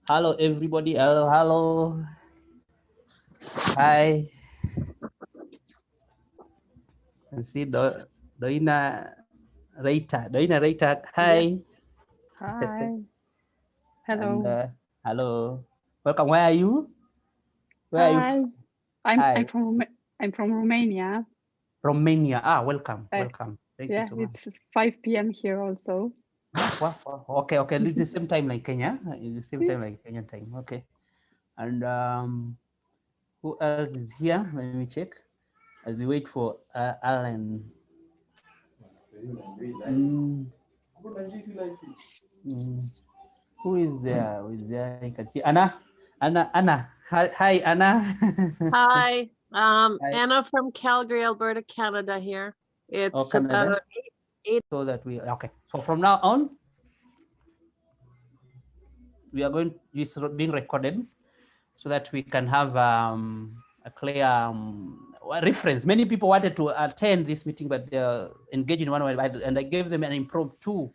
Hello, everybody. Hello, hello. Hi. And see Doina Doina Reita. Yes. Hi. Hi. And Hello. hello. Welcome. Where are you? Where are you? Hi. I'm Hi. from I'm from Romania. Romania. Welcome. Uh, Welcome. Thank you yeah, so much. it's 5 p.m. here also. Wow. Okay, okay. It's the same time like Kenya. It's the same time like Kenyan time. Okay. And who else is here? Let me check. As we wait for Alan. Mm, mm. Who is there? Who is there? You can see Anna. Anna. Hi, Anna. Hi, Hi. Anna from Calgary, Alberta, Canada here. Oh, It's Canada. about eight. So that we okay. So from now on, we are going. This is being recorded so that we can have a clear reference. Many people wanted to attend this meeting, but they're engaged in one way, and I gave them an impromptu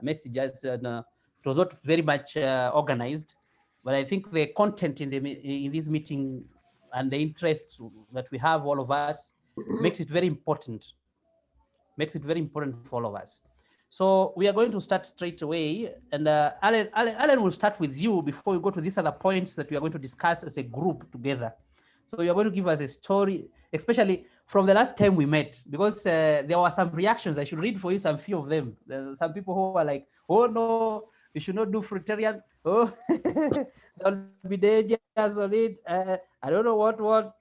messages, and it was not very much organized. But I think the content in this meeting and the interest that we have, all of us, makes it very important. Makes it very important for all of us. So we are going to start straight away, and Alan will start with you before we go to these other points that we are going to discuss as a group together. So you are going to give us a story, especially from the last time we met, because there were some reactions. I should read for you some few of them. There's some people who are like, "Oh no, you should not do fruitarian. Oh, there'll be dangers on it. I don't know what.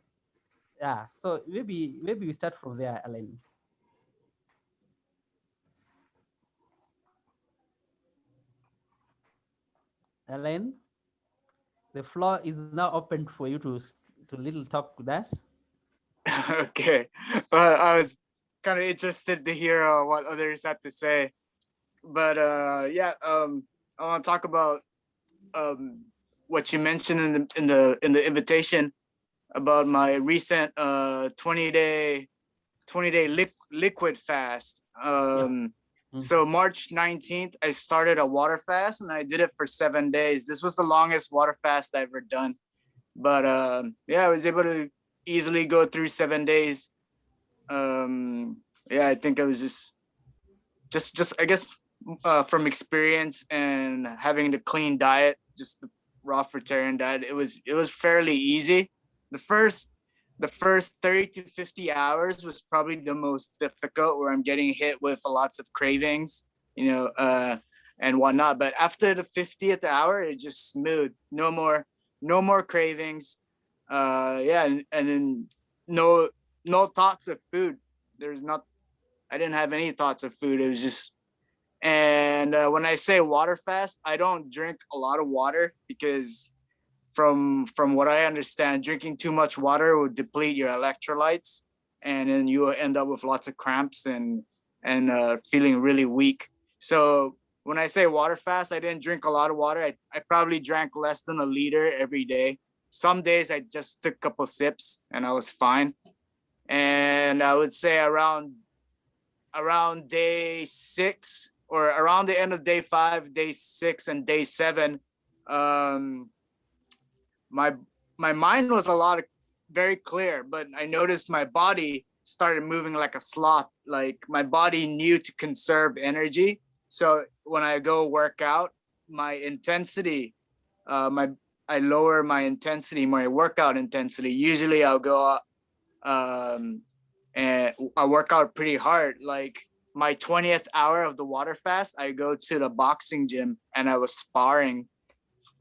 Yeah. So maybe we start from there, Alan. Alan, the floor is now open for you to little talk with us. Okay. Well, I was kind of interested to hear what others had to say, but yeah, I want to talk about um, what you mentioned in the invitation about my recent 20-day liquid fast. Yeah. So March 19th, I started a water fast and I did it for 7 days. This was the longest water fast I ever done. But yeah, I was able to easily go through 7 days. Yeah, I think I was just I guess from experience and having the clean diet, just the raw fruitarian diet, it was fairly easy. The first the first 30 to 50 hours was probably the most difficult, where I'm getting hit with lots of cravings, and whatnot. But after the 50th hour, it's just smooth. No more cravings. Yeah, and then no no thoughts of food. There's not I didn't have any thoughts of food. It was just, and when I say water fast, I don't drink a lot of water because from what I understand, drinking too much water will deplete your electrolytes, and then you will end up with lots of cramps and feeling really weak. So when I say water fast, I didn't drink a lot of water. I probably drank less than a liter every day. Some days I just took a couple sips and I was fine. And I would say around day 6, or around the end of day 5, day 6, and day 7, um, my my mind was a lot of very clear, but I noticed my body started moving like a sloth. Like my body knew to conserve energy. So when I go work out, my intensity, my I lower my intensity, my workout intensity. Usually I'll go um and I work out pretty hard. Like my 20th hour of the water fast, I go to the boxing gym and I was sparring.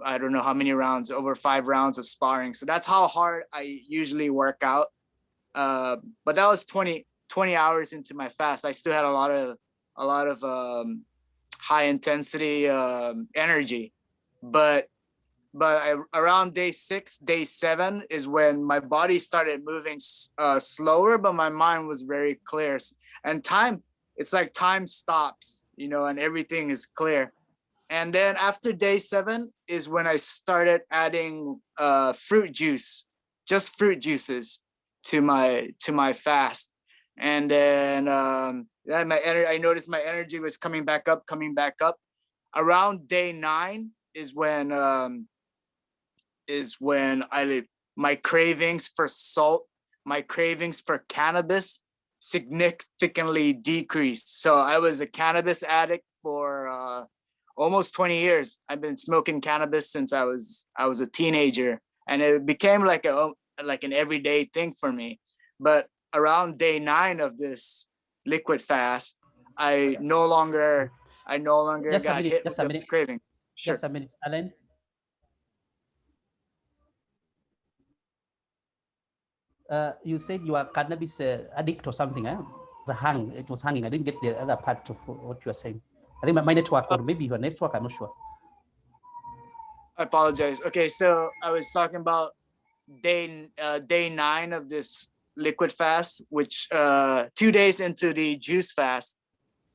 I don't know how many rounds, over 5 rounds of sparring. So that's how hard I usually work out. But that was 20 hours into my fast. I still had a lot of high intensity energy, but around day 6, day 7 is when my body started moving slower, but my mind was very clear. And it's like time stops, and everything is clear. And then after day 7 is when I started adding fruit juice, just fruit juices to my fast. And then I noticed my energy was coming back up. around day 9 is when my cravings for salt, my cravings for cannabis significantly decreased. So I was a cannabis addict for almost 20 years. I've been smoking cannabis since I was a teenager, and it became like an everyday thing for me. But around day 9 of this liquid fast, I no longer Just a got minute, hit just with a those minute, cravings. Sure. just a minute, Alan. You said you are cannabis addict or something, eh? It was hanging. I didn't get the other part of what you were saying. I think my network, or maybe your network, I'm not sure. I apologize. Okay, so I was talking about day 9 of this liquid fast, which 2 days into the juice fast.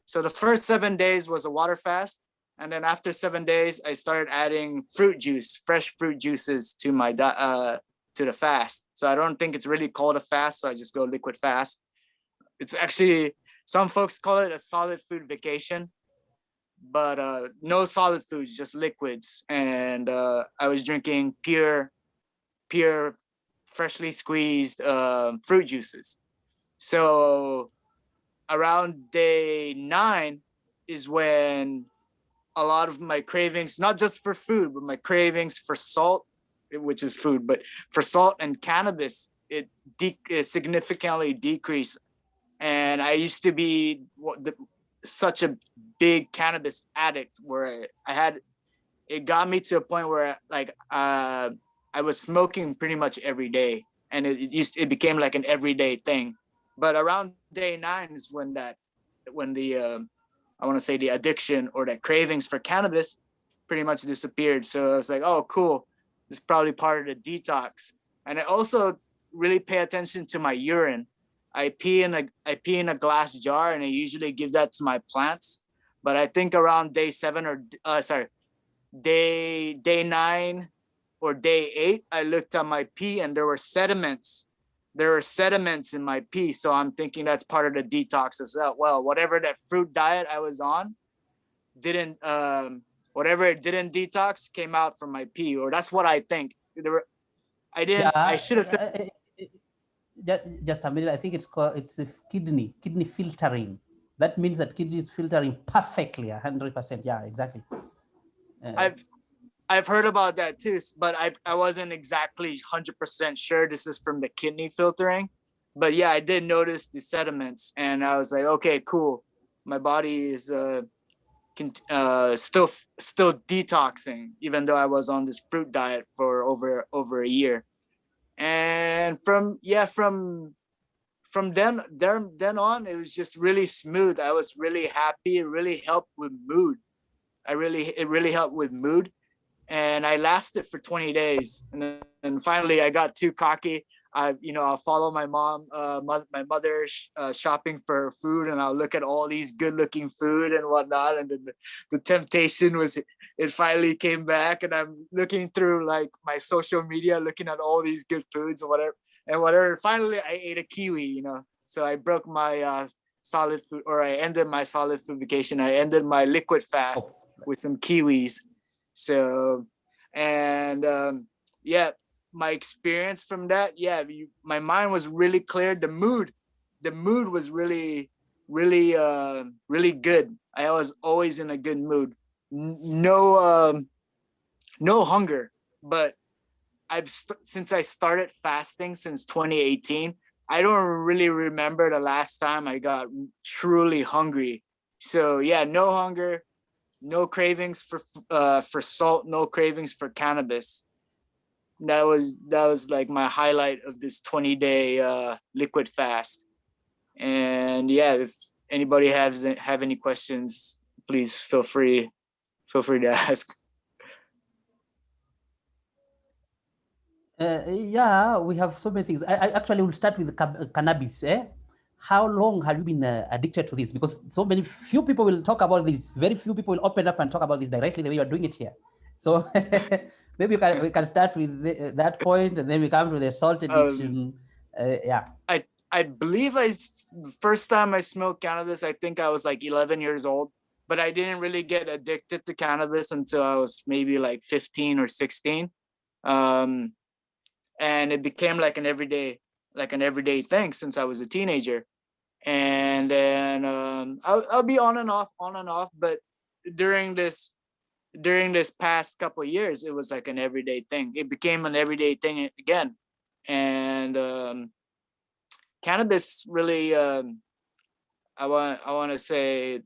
So the first 7 days was a water fast, and then after 7 days, I started adding fruit juice, fresh fruit juices to my to the fast. So I don't think it's really called a fast, so I just go liquid fast. It's actually, some folks call it a solid food vacation, but no solid foods, just liquids. And I was drinking pure, freshly squeezed fruit juices. So around day 9 is when a lot of my cravings, not just for food, but my cravings for salt, which is food, but for salt and cannabis, it significantly decreased. And I used to be such a big cannabis addict where it got me to a point where I was smoking pretty much every day, and it became like an everyday thing. But around day 9 is when the I want to say the addiction or the cravings for cannabis pretty much disappeared. So I was like, oh, cool. This is probably part of the detox. And I also really pay attention to my urine. I pee in a glass jar, and I usually give that to my plants. But I think around day 7 or day 9 or day 8, I looked at my pee, and there were sediments. There were sediments in my pee. So I'm thinking that's part of the detox as well. Whatever that fruit diet I was on whatever it didn't detox came out from my pee, or that's what I think. I should have just a minute. I think it's a kidney filtering. That means that kidney is filtering perfectly, 100%. Yeah, exactly. I've heard about that too, but I wasn't exactly 100% sure this is from the kidney filtering. But yeah, I did notice the sediments, and I was like, okay, cool. My body is still detoxing, even though I was on this fruit diet for over a year. And from then on, it was just really smooth. I was really happy. It really helped with mood. It really helped with mood. And I lasted for 20 days. And then finally I got too cocky. I'll follow my my mother shopping for food, and I'll look at all these good looking food and whatnot. And then the temptation it finally came back, and I'm looking through like my social media, looking at all these good foods and whatever. Finally, I ate a kiwi, so I broke my solid food, or I ended my solid food vacation. I ended my liquid fast with some kiwis. So, and yeah, my experience from that, my mind was really clear. The mood was really, really, really good. I was always in a good mood. No hunger, but since I started fasting since 2018, I don't really remember the last time I got truly hungry. So yeah, no hunger, no cravings for salt, no cravings for cannabis. That was like my highlight of this 20-day liquid fast. And yeah, if anybody have any questions, please feel free to ask. Yeah, we have so many things. I actually will start with cannabis. How long have you been addicted to this? Because few people will talk about this. Very few people will open up and talk about this directly the way you are doing it here. So maybe we can start with that point, and then we come to the salt addiction. Yeah. I believe first time I smoked cannabis, I think I was like 11 years old. but I didn't really get addicted to cannabis until I was maybe like 15 or 16. And it became like an everyday thing since I was a teenager. And then I'll be on and off, but during this past couple of years, it was like an everyday thing. It became an everyday thing again. And cannabis really, I want to say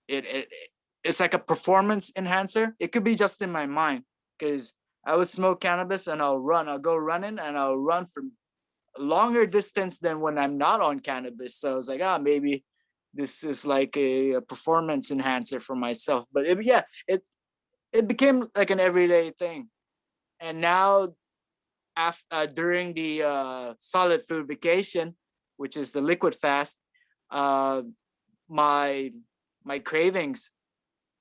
it's like a performance enhancer. It could be just in my mind, because I would smoke cannabis and I'll go running, and I'll run for longer distance than when I'm not on cannabis. So I was like, maybe this is like a performance enhancer for myself. But it became like an everyday thing. And now, during the solid food vacation, which is the liquid fast, my cravings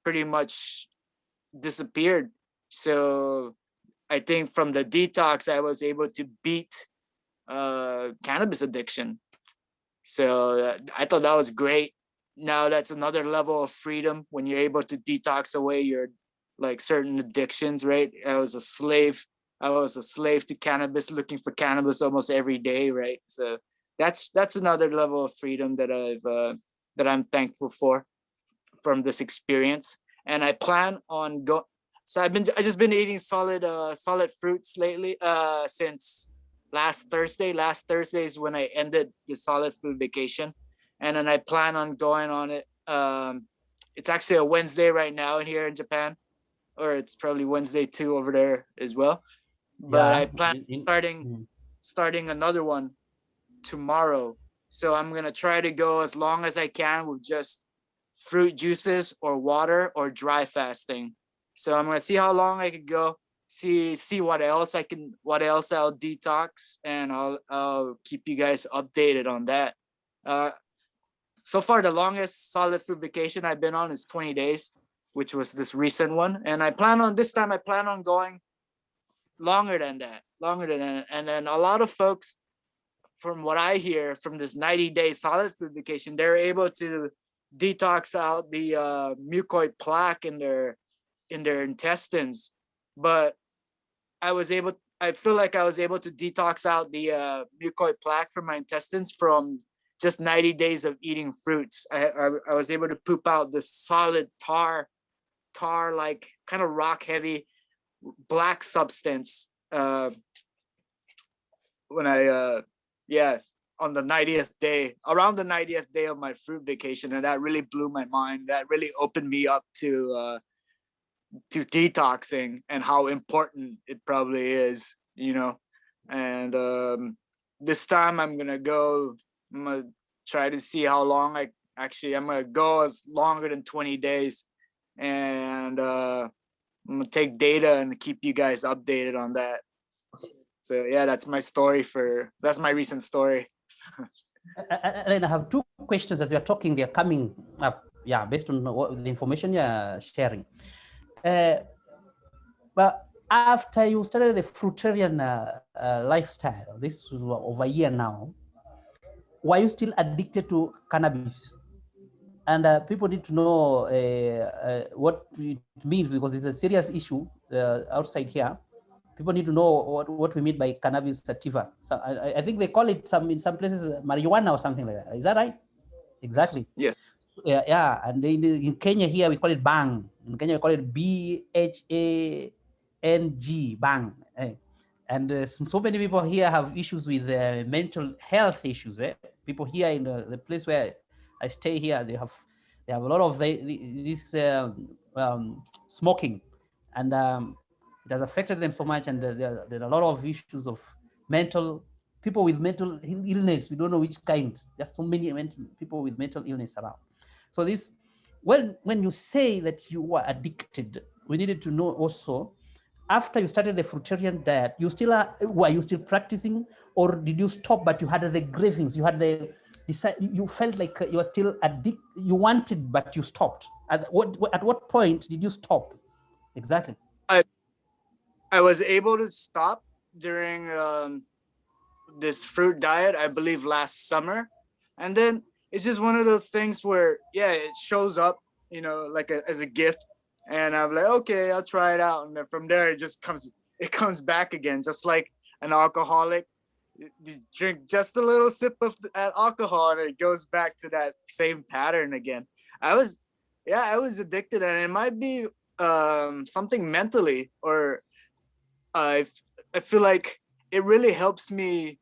pretty much disappeared. So I think from the detox, I was able to beat cannabis addiction. So I thought that was great. Now that's another level of freedom when you're able to detox away your like certain addictions, right? I was a slave to cannabis, looking for cannabis almost every day, right? So that's another level of freedom that I'm thankful for from this experience. And I plan on I just been eating solid fruits lately since last Thursday. Last Thursday is when I ended the solid food vacation, and then I plan on going on it. It's actually a Wednesday right now here in Japan, or it's probably Wednesday too over there as well. But I plan starting another one tomorrow. So I'm gonna try to go as long as I can with just fruit juices or water or dry fasting. So I'm gonna see how long I could go. See what else I'll detox, and I'll keep you guys updated on that. So far the longest solid food vacation I've been on is 20 days, which was this recent one. And I plan on going longer than that. And then a lot of folks, from what I hear from this 90-day solid food vacation, they're able to detox out the mucoid plaque in their intestines. But I feel like I was able to detox out the mucoid plaque from my intestines from just 90 days of eating fruits. I was able to poop out this solid tar like kind of rock heavy black substance when I on the 90th day, around the 90th day of my fruit vacation. And that really blew my mind. That really opened me up to detoxing and how important it probably is, and this time I'm gonna try to see how long I'm gonna go as longer than 20 days, and I'm gonna take data and keep you guys updated on that. So yeah, that's my recent story. And I have two questions as you're talking. They're coming up, based on the information you're sharing. But after you started the fruitarian lifestyle, this was over a year now, were you still addicted to cannabis? And people need to know what it means, because it's a serious issue outside here. People need to know what we mean by cannabis sativa. So I think they call it in some places marijuana or something like that. Is that right? Exactly. Yes. Yeah. And in Kenya here we call it bang. In Kenya we call it BHANG, bang. And so many people here have issues with mental health issues. People here in the place where I stay here, they have a lot of this smoking, and it has affected them so much. And there are a lot of issues of people with mental illness. We don't know which kind. Just so many people with mental illness around. So when you say that you were addicted, we needed to know also, after you started the fruitarian diet, were you still practicing, or did you stop but you had the cravings, you felt like you were still addicted, you wanted but you stopped? At what point did you stop? Exactly. I was able to stop during this fruit diet, I believe last summer. And then it's just one of those things where, it shows up you know, like as a gift. And I'm like, okay, I'll try it out. And then from there, it comes back again, just like an alcoholic. You drink just a little sip of that alcohol and it goes back to that same pattern again. I was addicted, and it might be something mentally, or I feel like it really helps me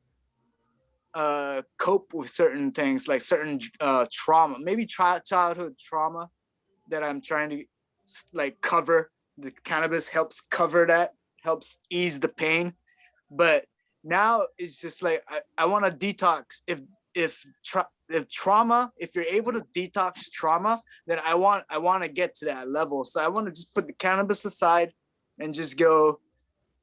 cope with certain things, like certain trauma, maybe childhood trauma that I'm trying to like cover. The cannabis helps cover that, helps ease the pain. But now it's just like I want to detox. If trauma, if you're able to detox trauma, then I want to get to that level. So I want to just put the cannabis aside and just go,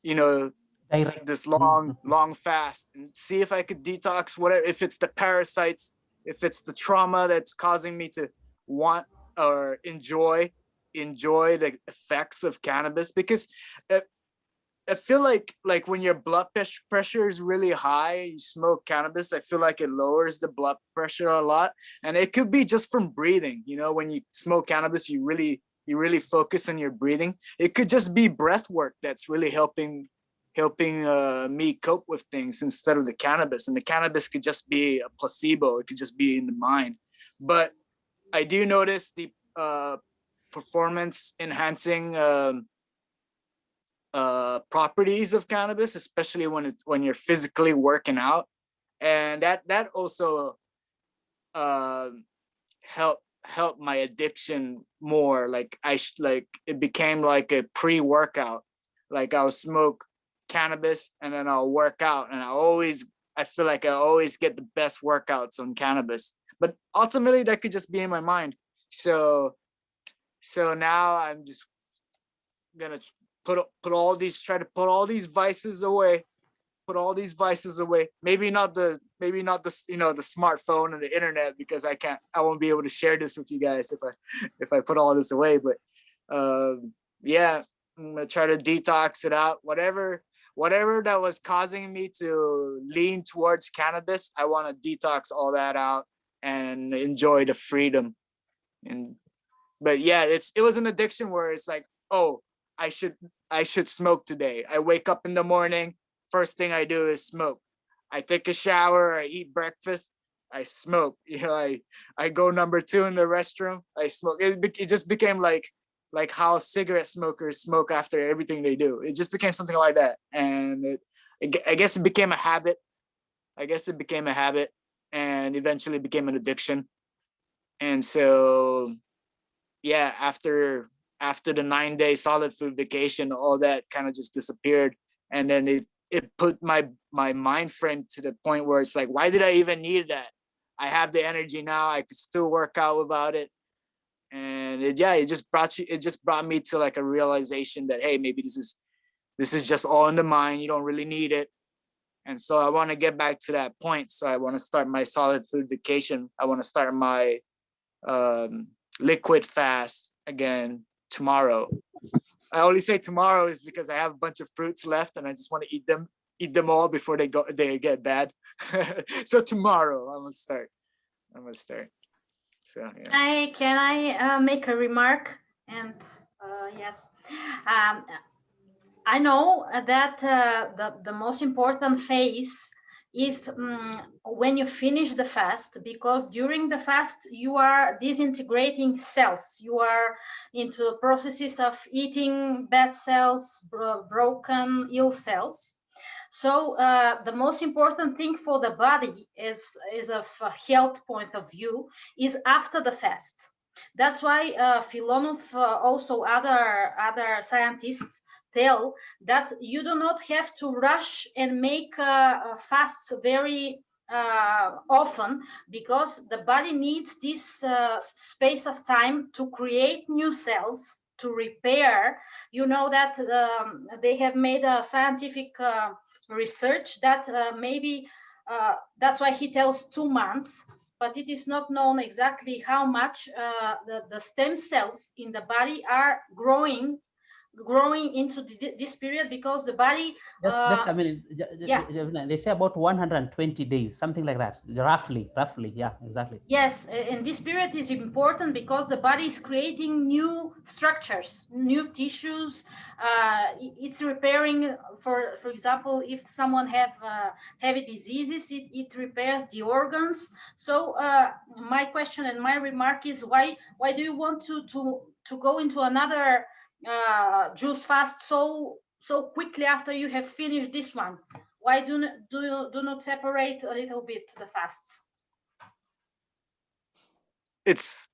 you know, Direct. this long fast and see if I could detox whatever, if it's the parasites, if it's the trauma that's causing me to want or enjoy the effects of cannabis. Because I feel like when your blood pressure is really high, you smoke cannabis, I feel like it lowers the blood pressure a lot. And it could be just from breathing. You know, when you smoke cannabis, you really focus on your breathing. It could just be breath work that's really helping me cope with things instead of the cannabis. And the cannabis could just be a placebo. It could just be in the mind. But I do notice the performance enhancing properties of cannabis, especially when you're physically working out, and that also help my addiction more. Like it became like a pre-workout. Like I'll smoke cannabis and then I'll work out, and I feel like I always get the best workouts on cannabis. But ultimately that could just be in my mind. So now I'm just gonna try to put all these vices away. Maybe not the you know, the smartphone and the internet, because I won't be able to share this with you guys if I put all this away. But yeah, I'm gonna try to detox it out. Whatever that was causing me to lean towards cannabis, I want to detox all that out and enjoy the freedom. But yeah, it was an addiction where it's like, oh, I should smoke today. I wake up in the morning, first thing I do is smoke. I take a shower, I eat breakfast, I smoke. You know, I go number 2 in the restroom, I smoke. It just became like how cigarette smokers smoke after everything they do. It just became something like that. And I guess it became a habit. And eventually became an addiction. And so, yeah, after the 9-day solid food vacation, all that kind of just disappeared. And then it put my mind frame to the point where it's like, why did I even need that? I have the energy now. I could still work out without it. And it just brought me to like a realization that, hey, maybe this is just all in the mind. You don't really need it. And so I want to get back to that point. So I want to start my solid food vacation. I want to start my liquid fast again tomorrow. I only say tomorrow is because I have a bunch of fruits left and I just want to eat them all before they get bad. So tomorrow I'm gonna start. So yeah. Can I make a remark? And yes, I know that the most important phase is when you finish the fast, because during the fast you are disintegrating cells. You are into processes of eating bad cells, broken, ill cells. So the most important thing for the body is of a health point of view is after the fast. That's why Filonov, also other scientists tell that you do not have to rush and make fasts very often, because the body needs this space of time to create new cells, to repair. You know that they have made a scientific research that maybe that's why he tells 2 months, but it is not known exactly how much the stem cells in the body are growing growing into this period because the body Just a minute. yeah. They say about 120 days, something like that. Roughly. Yeah, exactly. Yes, and this period is important because the body is creating new structures, new tissues. It's repairing, for example, if someone have heavy diseases, it repairs the organs. So my question and my remark is, why do you want to go into another juice fast so quickly after you have finished this one? Why do you not separate a little bit the fasts? It's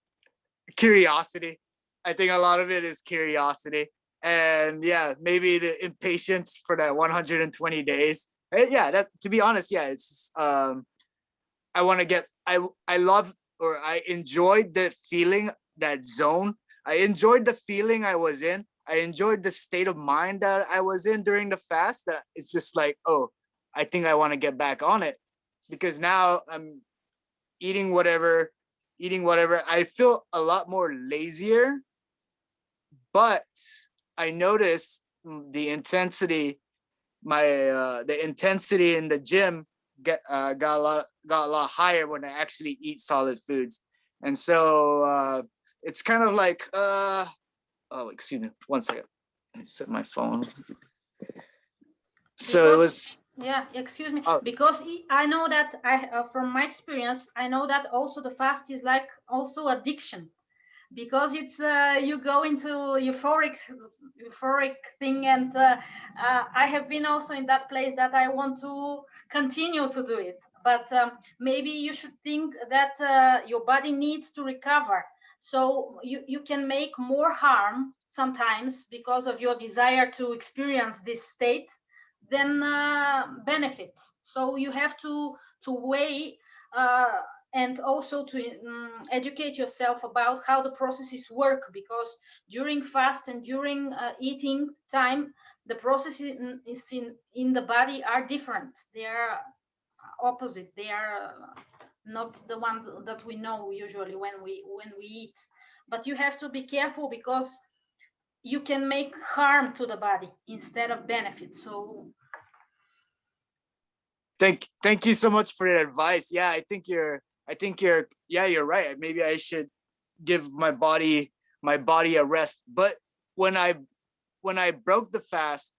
curiosity. I think a lot of it is curiosity. And yeah, maybe the impatience for that 120 days. Yeah, that, to be honest, yeah, it's I want to get, I love, or I enjoyed that feeling, that zone. I enjoyed the feeling I was in. I enjoyed the state of mind that I was in during the fast. That it's just like, oh, I think I want to get back on it, because now I'm eating whatever. I feel a lot more lazier, but I noticed the intensity, the intensity in the gym got a lot higher when I actually eat solid foods. And so it's kind of like oh, excuse me, one second. Let me set my phone. So it was, yeah, excuse me, oh, because I know that from my experience, I know that also the fast is like also addiction, because it's you go into euphoric thing, and I have been also in that place that I want to continue to do it, but maybe you should think that your body needs to recover, so you can make more harm sometimes because of your desire to experience this state than benefit. So you have to weigh and also to educate yourself about how the processes work, because during fast and during eating time, the processes in the body are different. They are opposite. They are not the one that we know usually when we eat. But you have to be careful, because you can make harm to the body instead of benefit. So thank you so much for your advice. Yeah, I think you're yeah, you're right. Maybe I should give my body a rest. But when I broke the fast,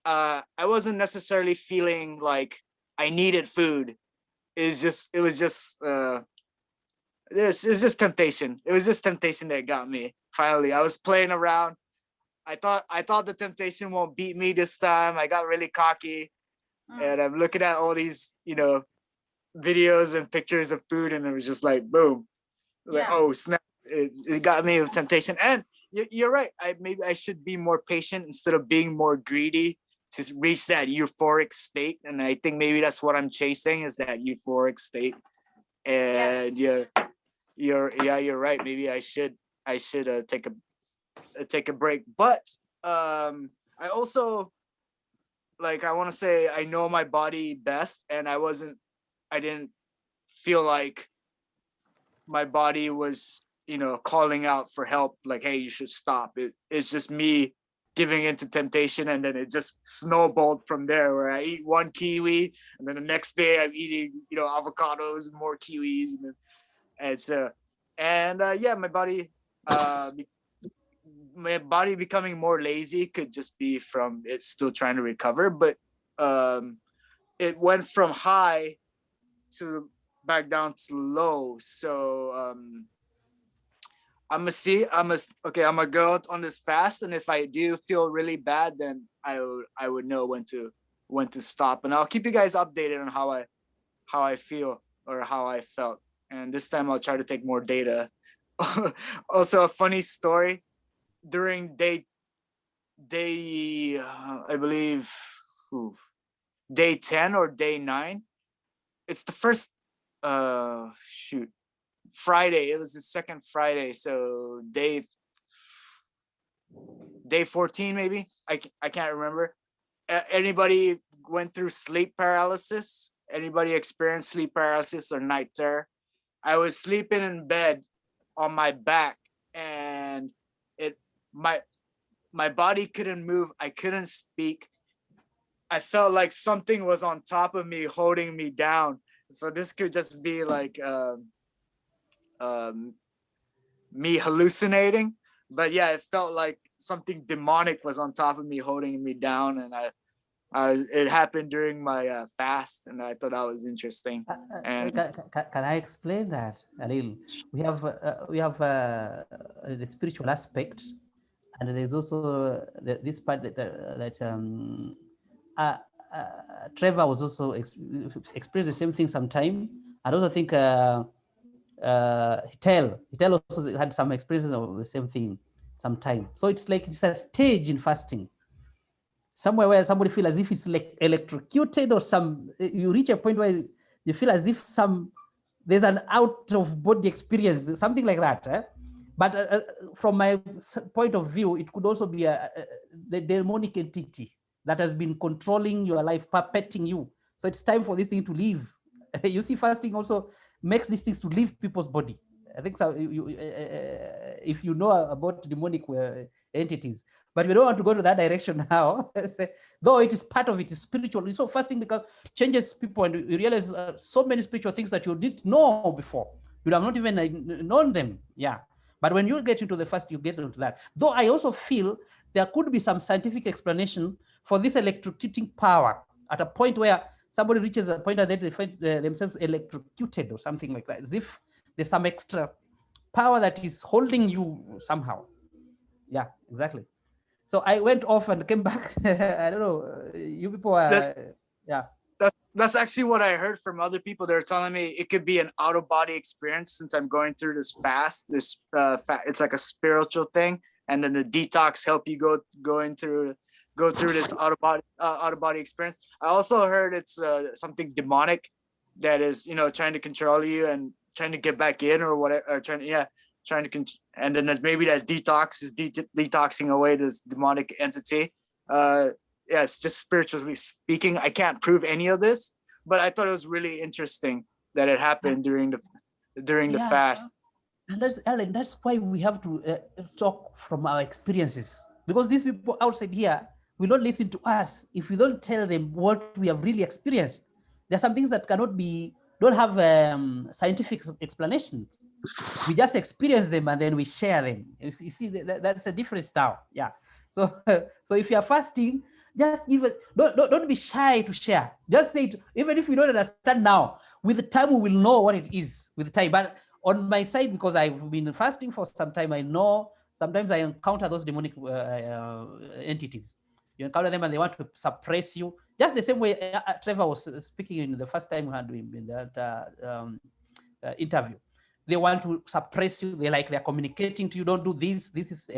I wasn't necessarily feeling like I needed food. It was just temptation. It was just temptation that got me. Finally, I was playing around. I thought the temptation won't beat me this time. I got really cocky, and I'm looking at all these, videos and pictures of food, and it was just like, boom, like, oh snap! It got me with temptation. And you're right. Maybe I should be more patient instead of being more greedy to reach that euphoric state. And I think maybe that's what I'm chasing, is that euphoric state. And you're right. Maybe I should take a break. But I also, like, I want to say I know my body best, and I didn't feel like my body was, calling out for help, like, hey, you should stop. It's just me giving into temptation, and then it just snowballed from there, where I eat one kiwi, and then the next day I'm eating, avocados and more kiwis, yeah, my body becoming more lazy could just be from it still trying to recover. But it went from high to back down to low. So I'm gonna go on this fast, and if I do feel really bad, then I would know when to stop, and I'll keep you guys updated on how I feel, or how I felt. And this time I'll try to take more data. Also, a funny story, during day I believe day 10 or day 9. It's the first Friday. It was the second Friday, so day 14 maybe. I can't remember. Anybody went through sleep paralysis? Anybody experienced sleep paralysis or night terror? I was sleeping in bed on my back, and my body couldn't move. I couldn't speak. I felt like something was on top of me, holding me down. So this could just be like me hallucinating, but yeah, it felt like something demonic was on top of me, holding me down, and it happened during my fast, and I thought that was interesting. And Can I explain that a little? We have the spiritual aspect, and there's also this part that Trevor was also experienced the same thing sometime. I also think Hitel also had some experiences of the same thing sometime. So it's like it's a stage in fasting, somewhere where somebody feels as if it's like electrocuted, or you reach a point where you feel as if there's an out of body experience, something like that. But from my point of view, it could also be the demonic entity that has been controlling your life, puppeting you. So it's time for this thing to leave. You see, fasting also makes these things to leave people's body. I think so. If you know about demonic entities, but we don't want to go to that direction now. Though it is part of it, is spiritual. So fasting because changes people, and you realize so many spiritual things that you didn't know before. You have not even known them. Yeah. But when you get into the fast, you get into that. Though I also feel there could be some scientific explanation for this electrocuting power at a point where somebody reaches a point that they find themselves electrocuted or something like that, as if there's some extra power that is holding you somehow. Yeah, exactly. So I went off and came back. I don't know. You people are, yeah. That's actually what I heard from other people. They're telling me it could be an out of body experience since I'm going through this fast. It's like a spiritual thing, and then the detox help you go through this out of body experience. I also heard it's something demonic that is trying to control you and trying to get back in or whatever, or and then maybe that detox is detoxing away this demonic entity. Yes, just spiritually speaking, I can't prove any of this, but I thought it was really interesting that it happened during the fast. And that's why we have to talk from our experiences, because these people outside here will not listen to us if we don't tell them what we have really experienced. There are some things that don't have scientific explanations. We just experience them and then we share them. You see, that's a difference now. Yeah. So if you are fasting, just don't be shy to share. Just say it, even if you don't understand now. With the time, we will know what it is. With the time, but on my side, because I've been fasting for some time, I know sometimes I encounter those demonic entities. You encounter them and they want to suppress you. Just the same way Trevor was speaking in the first time we had him in that interview. They want to suppress you. They're communicating to you. Don't do this. This is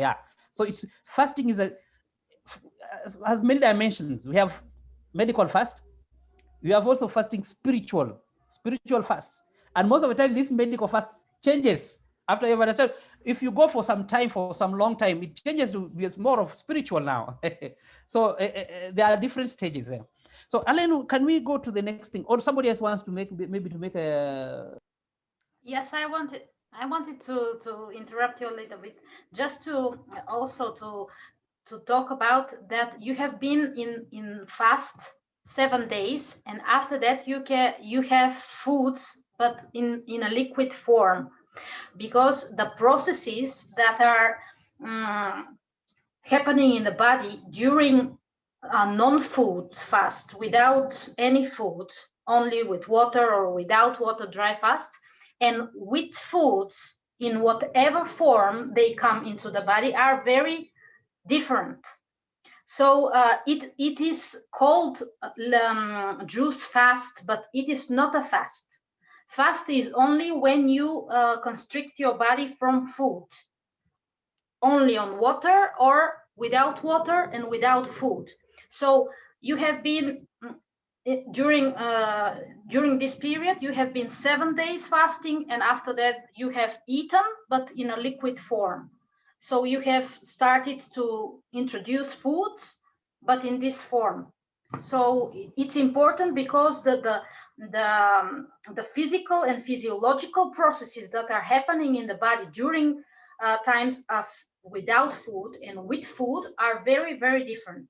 So fasting has many dimensions. We have medical fast. We have also fasting spiritual fasts. And most of the time, this medical fast changes after you've understood. If you go for some long time, it changes to be more of spiritual now. So there are different stages there. So Alan, can we go to the next thing? Or somebody else wants to make a... Yes, I wanted to interrupt you a little bit, just to also to talk about that you have been in fast 7 days, and after that you have foods, but in a liquid form, because the processes that are happening in the body during a non-food fast, without any food, only with water or without water, dry fast, and with foods in whatever form they come into the body, are very different. So it is called juice fast, but it is not a fast. Fast is only when you constrict your body from food, only on water or without water and without food. So you have been during this period, you have been 7 days fasting, and after that you have eaten, but in a liquid form. So you have started to introduce foods, but in this form. So it's important because the physical and physiological processes that are happening in the body during times of without food and with food are very, very different.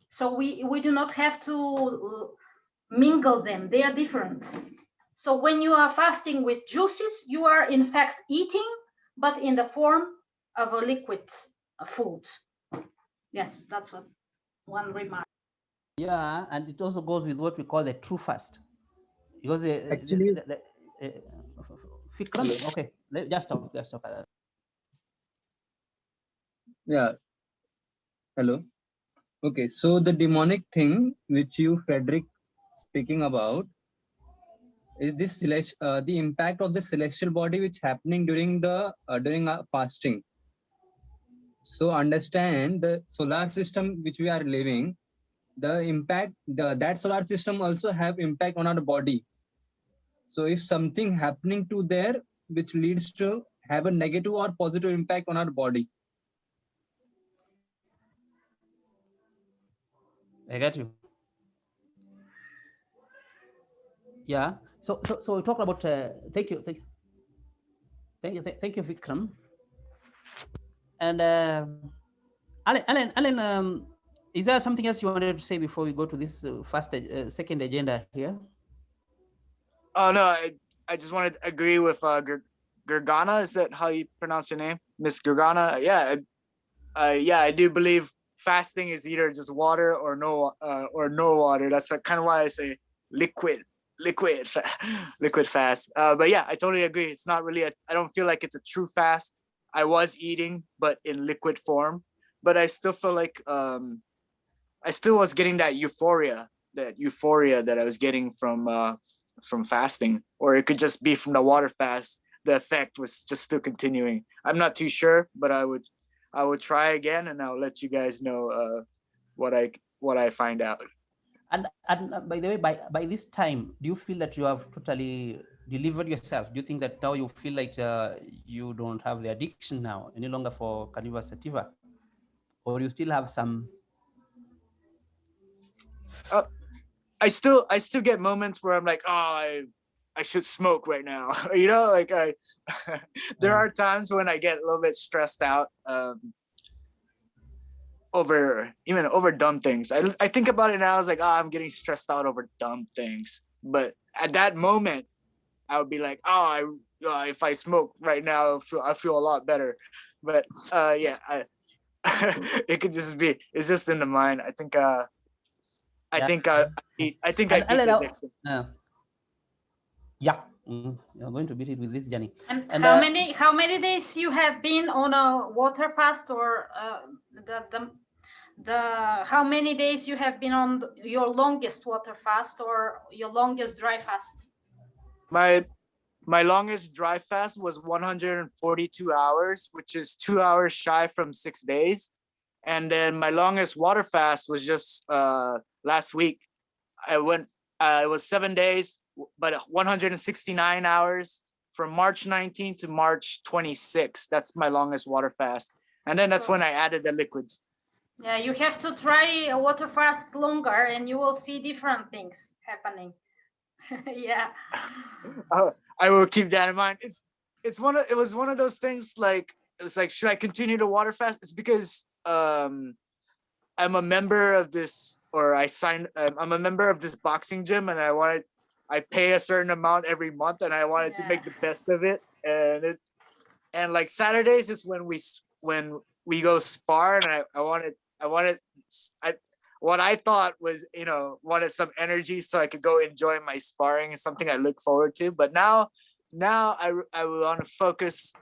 So we do not have to mingle them. They are different. So when you are fasting with juices, you are in fact eating, but in the form of a liquid food. Yes, that's what one remark. Yeah, and it also goes with what we call the true fast, because Actually, Fikram, hello. okay, just stop. Yeah, hello. Okay, so the demonic thing which you, Frederick, speaking about is this the impact of the celestial body which happening during the during our fasting. So understand the solar system which we are living, the impact that solar system also have impact on our body. So if something happening to there which leads to have a negative or positive impact on our body. I got you. Yeah. So we talked about. Thank you, Vikram. And Alan, is there something else you wanted to say before we go to this second agenda here? Oh no, I just wanted to agree with Gergana. Is that how you pronounce your name, Miss Gergana? Yeah, yeah, I do believe fasting is either just water or no water. That's kind of why I say liquid liquid fast. But yeah, I totally agree. It's not really I don't feel like it's a true fast. I was eating, but in liquid form. But I still feel like I still was getting that euphoria that I was getting from fasting, or it could just be from the water fast. The effect was just still continuing. I'm not too sure, but I would try again, and I'll let you guys know what I find out. And by the way, by this time, do you feel that you have totally delivered yourself? Do you think that now you feel like you don't have the addiction now any longer for cannabis sativa, or you still have some? I still get moments where I'm like, oh, I should smoke right now. You know, like there are times when I get a little bit stressed out over dumb things. I think about it now. I was like, oh, I'm getting stressed out over dumb things. But at that moment, I would be like, oh, if I smoke right now, I feel a lot better. But yeah, it could just be. It's just in the mind. I think I think I beat the addiction. Yeah, you're going to beat it with this, Jenny. And how many days you have been on a water fast, or the how many days you have been on your longest water fast or your longest dry fast? My longest dry fast was 142 hours, which is 2 hours shy from 6 days. And then my longest water fast was just last week. It was 7 days, but 169 hours from March 19th to March 26th. That's my longest water fast. And then that's when I added the liquids. Yeah, you have to try a water fast longer and you will see different things happening. Yeah. I will keep that in mind. It was one of those things, like it was like, should I continue to water fast? It's because I'm a member of this, or I'm a member of this boxing gym, and I pay a certain amount every month, and I wanted to make the best of it. And like Saturdays is when we go spar, and what I thought was, wanted some energy so I could go enjoy my sparring. It's something I look forward to. But now I want to focus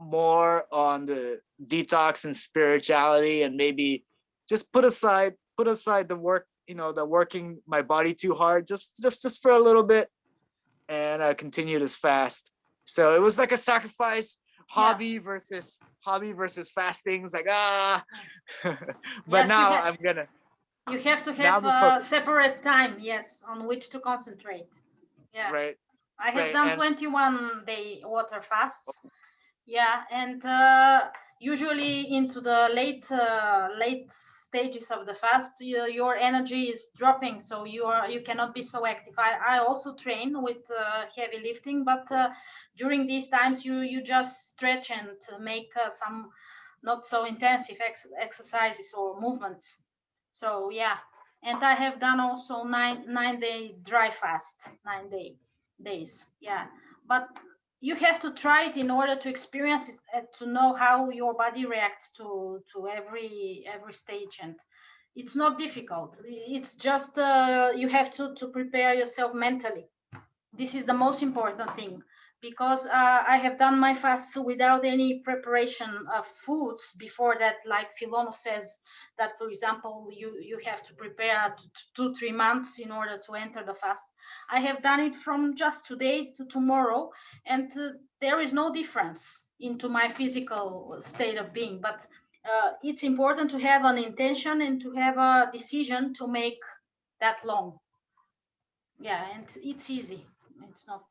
more on the detox and spirituality, and maybe just put aside the work, the working my body too hard, just for a little bit, and continue this fast. So it was like a sacrifice, hobby versus fasting. It's like but now I'm gonna. You have to have a separate time, yes, on which to concentrate. Yeah. Right. I have done 21-day water fasts. Yeah, and usually into the late stages of the fast, your energy is dropping, so you cannot be so active. I also train with heavy lifting, but during these times you just stretch and make some not so intensive exercises or movements. So yeah, and I have done also 9 day dry fast, 9 days. Yeah, but you have to try it in order to experience it and to know how your body reacts to every stage. And it's not difficult. It's just you have to prepare yourself mentally. This is the most important thing, because I have done my fasts without any preparation of foods before that. Like Filonov says that, for example, you have to prepare 2-3 months in order to enter the fast. I have done it from just today to tomorrow, and there is no difference into my physical state of being. But it's important to have an intention and to have a decision to make that long. Yeah, and it's easy. It's not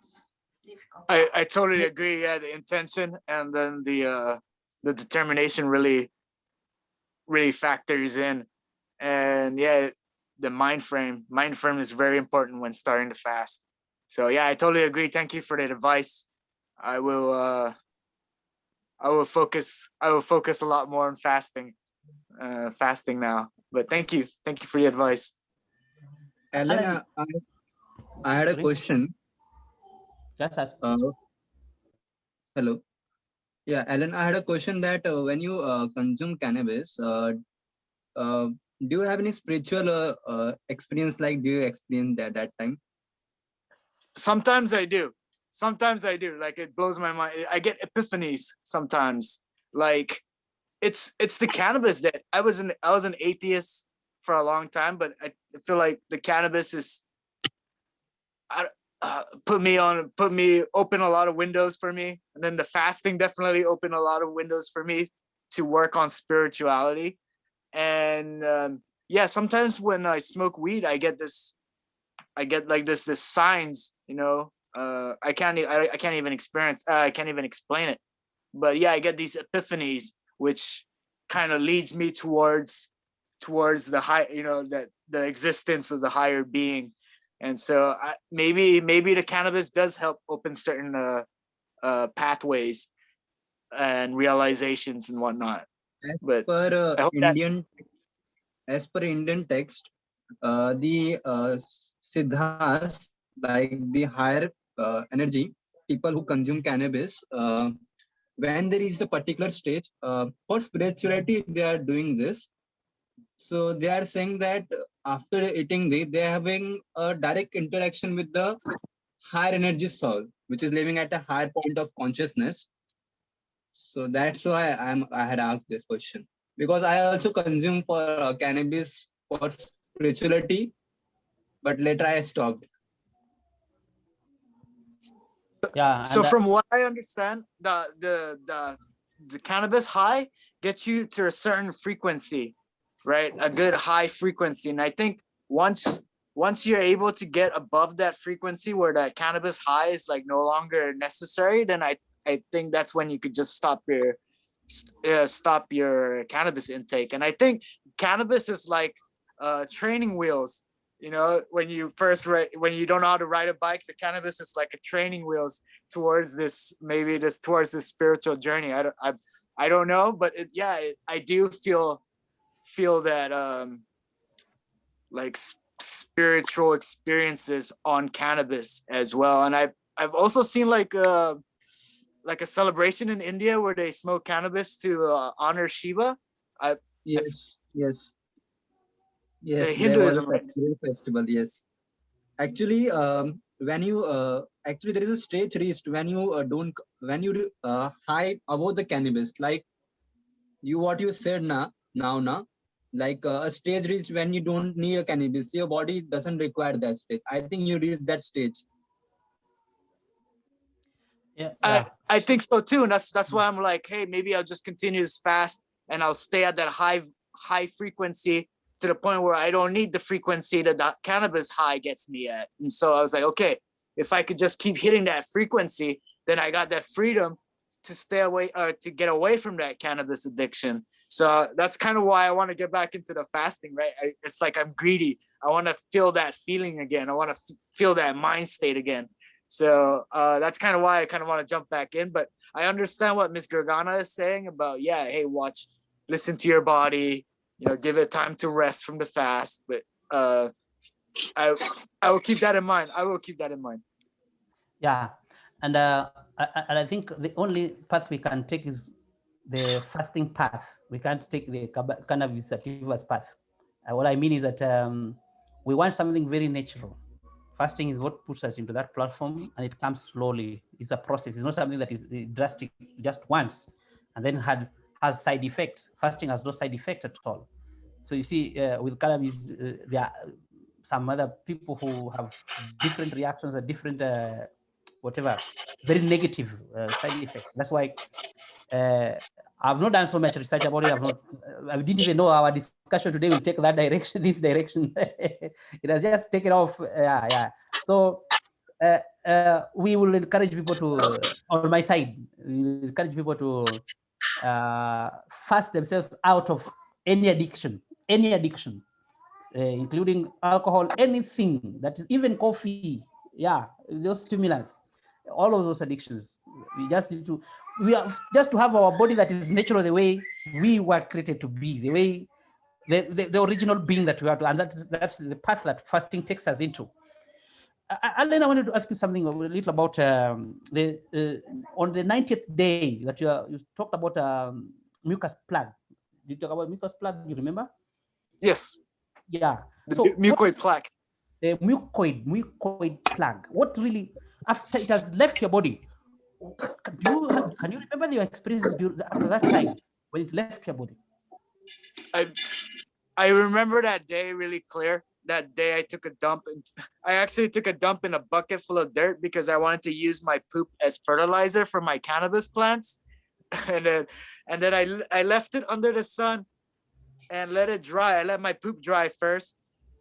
difficult. I totally agree. Yeah, the intention and then the determination really factors in. And yeah, the mind frame is very important when starting to fast. So yeah, I totally agree. Thank you for that advice. I will focus a lot more on fasting now. But thank you for the advice. Alan, Alan. I had a Sorry? question. Just ask. Hello. Yeah, Alan, I had a question that when you consume cannabis, do you have any spiritual experience? Like, do you experience that time? Sometimes I do. Like, it blows my mind. I get epiphanies sometimes. Like, it's the cannabis that I was an atheist for a long time, but I feel like the cannabis is open a lot of windows for me. And then the fasting definitely opened a lot of windows for me to work on spirituality. And yeah, sometimes when I smoke weed, I get like this signs, you know. I can't even explain it. But yeah, I get these epiphanies, which kind of leads me towards the high, you know, that the existence of the higher being. And so maybe the cannabis does help open certain pathways and realizations and whatnot. But I hope as per Indian text, the siddhas, like the higher energy, people who consume cannabis, when they reach the particular stage, for spirituality, they are doing this. So they are saying that after eating this, they are having a direct interaction with the higher energy soul, which is living at a higher point of consciousness. So that's why I had asked this question, because I also consume for cannabis for spirituality, but later I stopped. Yeah. so from what I understand, the cannabis high gets you to a certain frequency, right? A good high frequency. And I think once you're able to get above that frequency where that cannabis high is like no longer necessary, then I think that's when you could just stop your cannabis intake. And I think cannabis is like training wheels. You know, when you don't know how to ride a bike, the cannabis is like a training wheels towards this spiritual journey. I don't know, but I do feel that like spiritual experiences on cannabis as well. And I've also seen like a celebration in India where they smoke cannabis to honor Shiva. Yes. The There was a Hinduism, right? festival. Yes. Actually, when you actually there is a stage reached when you don't when you high above the cannabis, like what you said now, like a stage reached when you don't need a cannabis, your body doesn't require that stage. I think you reached that stage. Yeah. I think so too, and that's why I'm like, hey, maybe I'll just continue this fast and I'll stay at that high frequency to the point where I don't need the frequency that the cannabis high gets me at. And so I was like, okay, if I could just keep hitting that frequency, then I got that freedom to stay away or to get away from that cannabis addiction. So that's kind of why I want to get back into the fasting, right? It's like I'm greedy. I want to feel that feeling again. I want to feel that mind state again. So that's kind of why I kind of want to jump back in. But I understand what Miss Gargana is saying about, yeah, hey, listen to your body, give it time to rest from the fast. But I will keep that in mind. I will keep that in mind. Yeah, and I think the only path we can take is the fasting path. We can't take the cannabis sativas path. What I mean is that we want something very natural. Fasting is what puts us into that platform, and it comes slowly. It's a process. It's not something that is drastic just once and then has side effects. Fasting has no side effect at all. So you see, with cannabis, there are some other people who have different reactions or different whatever, very negative side effects. That's why I've not done so much research about it. I didn't even know our discussion today will take that direction, this direction. It has just taken off. Yeah. So we will encourage people to, on my side, we will encourage people to fast themselves out of any addiction, including alcohol, anything that is, even coffee, those stimulants, all of those addictions. We just need to, just to have our body that is natural, the way we were created to be, the way the original being that we are, and that's the path that fasting takes us into. Alan, I wanted to ask you something a little about on the 90th day that you talked about mucus plug. Did you talk about mucus plug? You remember? Yes. Yeah. The so mucoid plaque. The mucoid plug. What really, after it has left your body, can you remember your experiences after that time when it left your body? I remember that day really clear. That day I took a dump, and I actually took a dump in a bucket full of dirt because I wanted to use my poop as fertilizer for my cannabis plants. And then I left it under the sun and let it dry. I let my poop dry first,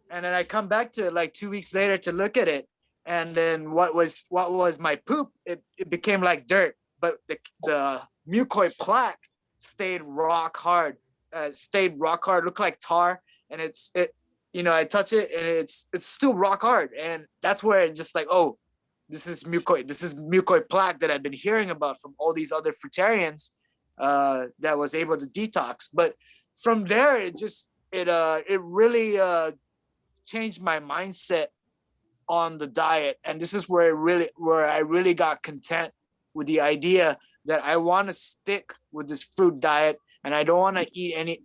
and then I come back to it like 2 weeks later to look at it. And then what was my poop? It became like dirt, but the mucoid plaque stayed rock hard. Looked like tar, and I touch it and it's still rock hard. And that's where it just like, oh, this is mucoid plaque that I've been hearing about from all these other fruitarians that was able to detox. But from there, it really changed my mindset on the diet. And this is where I really got content with the idea that I want to stick with this fruit diet, and I don't want to eat I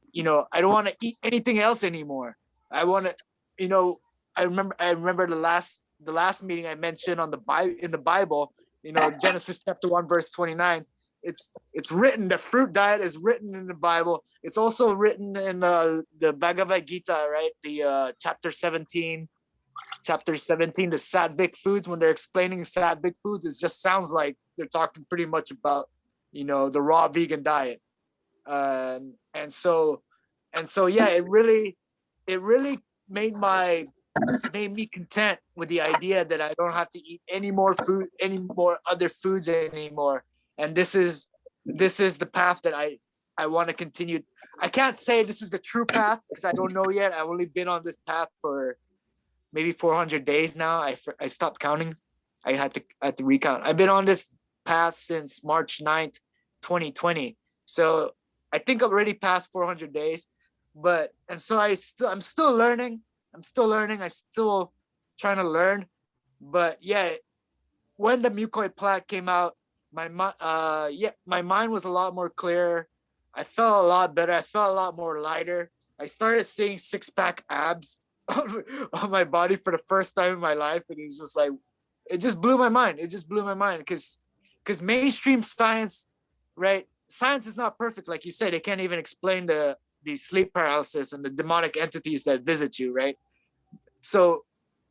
don't want to eat anything else anymore. I want to, I remember the last meeting I mentioned in the Bible, Genesis chapter 1, verse 29. It's written, the fruit diet is written in the Bible. It's also written in the Bhagavad Gita, right? The chapter 17, the sattvic foods. When they're explaining sattvic foods, it just sounds like they're talking pretty much about, the raw vegan diet. And so yeah, it really made me content with the idea that I don't have to eat any more other foods anymore. And this is the path that I want to continue. I can't say this is the true path because I don't know yet. I've only been on this path for maybe 400 days now. I stopped counting. I had to recount. I've been on this path since March 9th, 2020. So I think I've already passed 400 days, I'm still learning. I'm still trying to learn. But yeah, when the mucoid plaque came out, my mind was a lot more clear. I felt a lot better. I felt a lot more lighter. I started seeing 6-pack abs on my body for the first time in my life. And it was just like, it just blew my mind. Because mainstream science, right? Science is not perfect. Like you said, they can't even explain the sleep paralysis and the demonic entities that visit you, right? So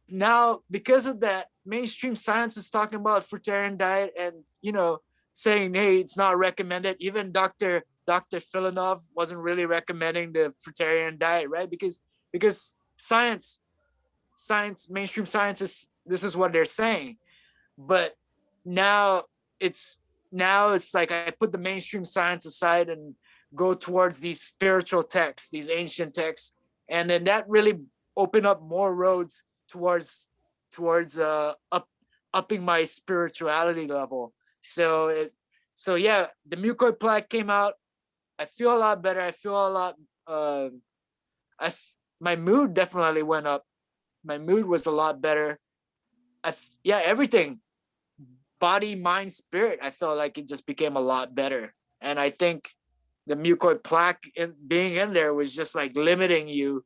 now, because of that, mainstream science is talking about fruitarian diet and, saying, hey, it's not recommended. Even Dr. Filonov wasn't really recommending the fruitarian diet, right? Because science, mainstream science this is what they're saying. But now it's like I put the mainstream science aside and go towards these spiritual texts, these ancient texts, and then that really opened up more roads towards upping my spirituality level. So So yeah, the mucoid plaque came out. I feel a lot better. I feel a lot. My mood definitely went up. My mood was a lot better. Yeah, everything, body, mind, spirit. I felt like it just became a lot better. And I think the mucoid plaque being in there was just like limiting you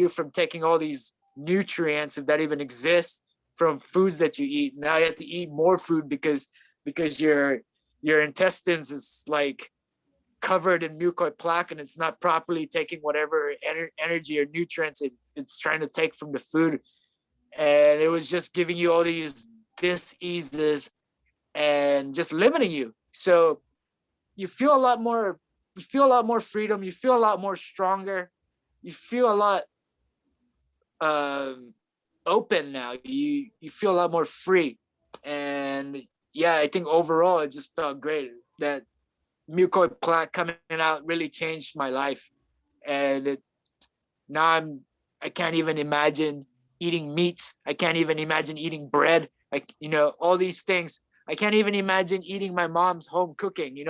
from taking all these nutrients, if that even exists, from foods that you eat. Now you have to eat more food because your intestines is like covered in mucoid plaque, and it's not properly taking whatever energy or nutrients it's trying to take from the food. And it was just giving you all these diseases and just limiting you. So you feel a lot more freedom. You feel a lot more stronger. You feel a lot open now. You feel a lot more free. And yeah, I think overall it just felt great. That mucoid plaque coming out really changed my life. And now I can't even imagine eating meats. I can't even imagine eating bread. All these things. I can't even imagine eating my mom's home cooking.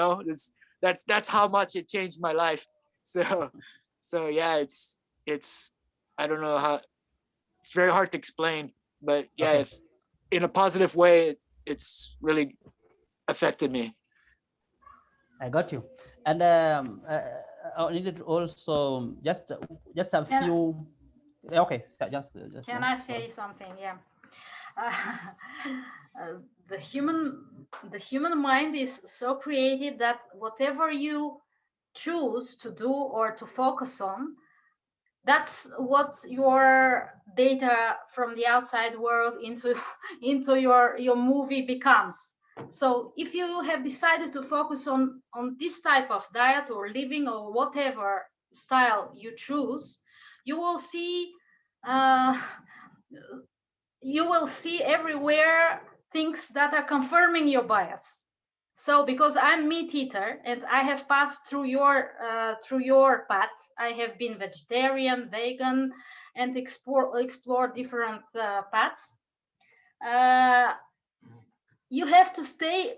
That's how much it changed my life. So yeah, it's I don't know how. It's very hard to explain, but yeah, Okay. if in a positive way, it's really affected me. I got you. And I needed also just a Can- few. Okay, so just. Can I say something? Yeah. Uh, the human mind is so created that whatever you choose to do or to focus on, that's what your data from the outside world into your movie becomes. So if you have decided to focus on this type of diet or living or whatever style you choose, you will see uh, everywhere things that are confirming your bias. So because I'm meat eater and I have passed through your path, I have been vegetarian, vegan, and explore different paths. You have to stay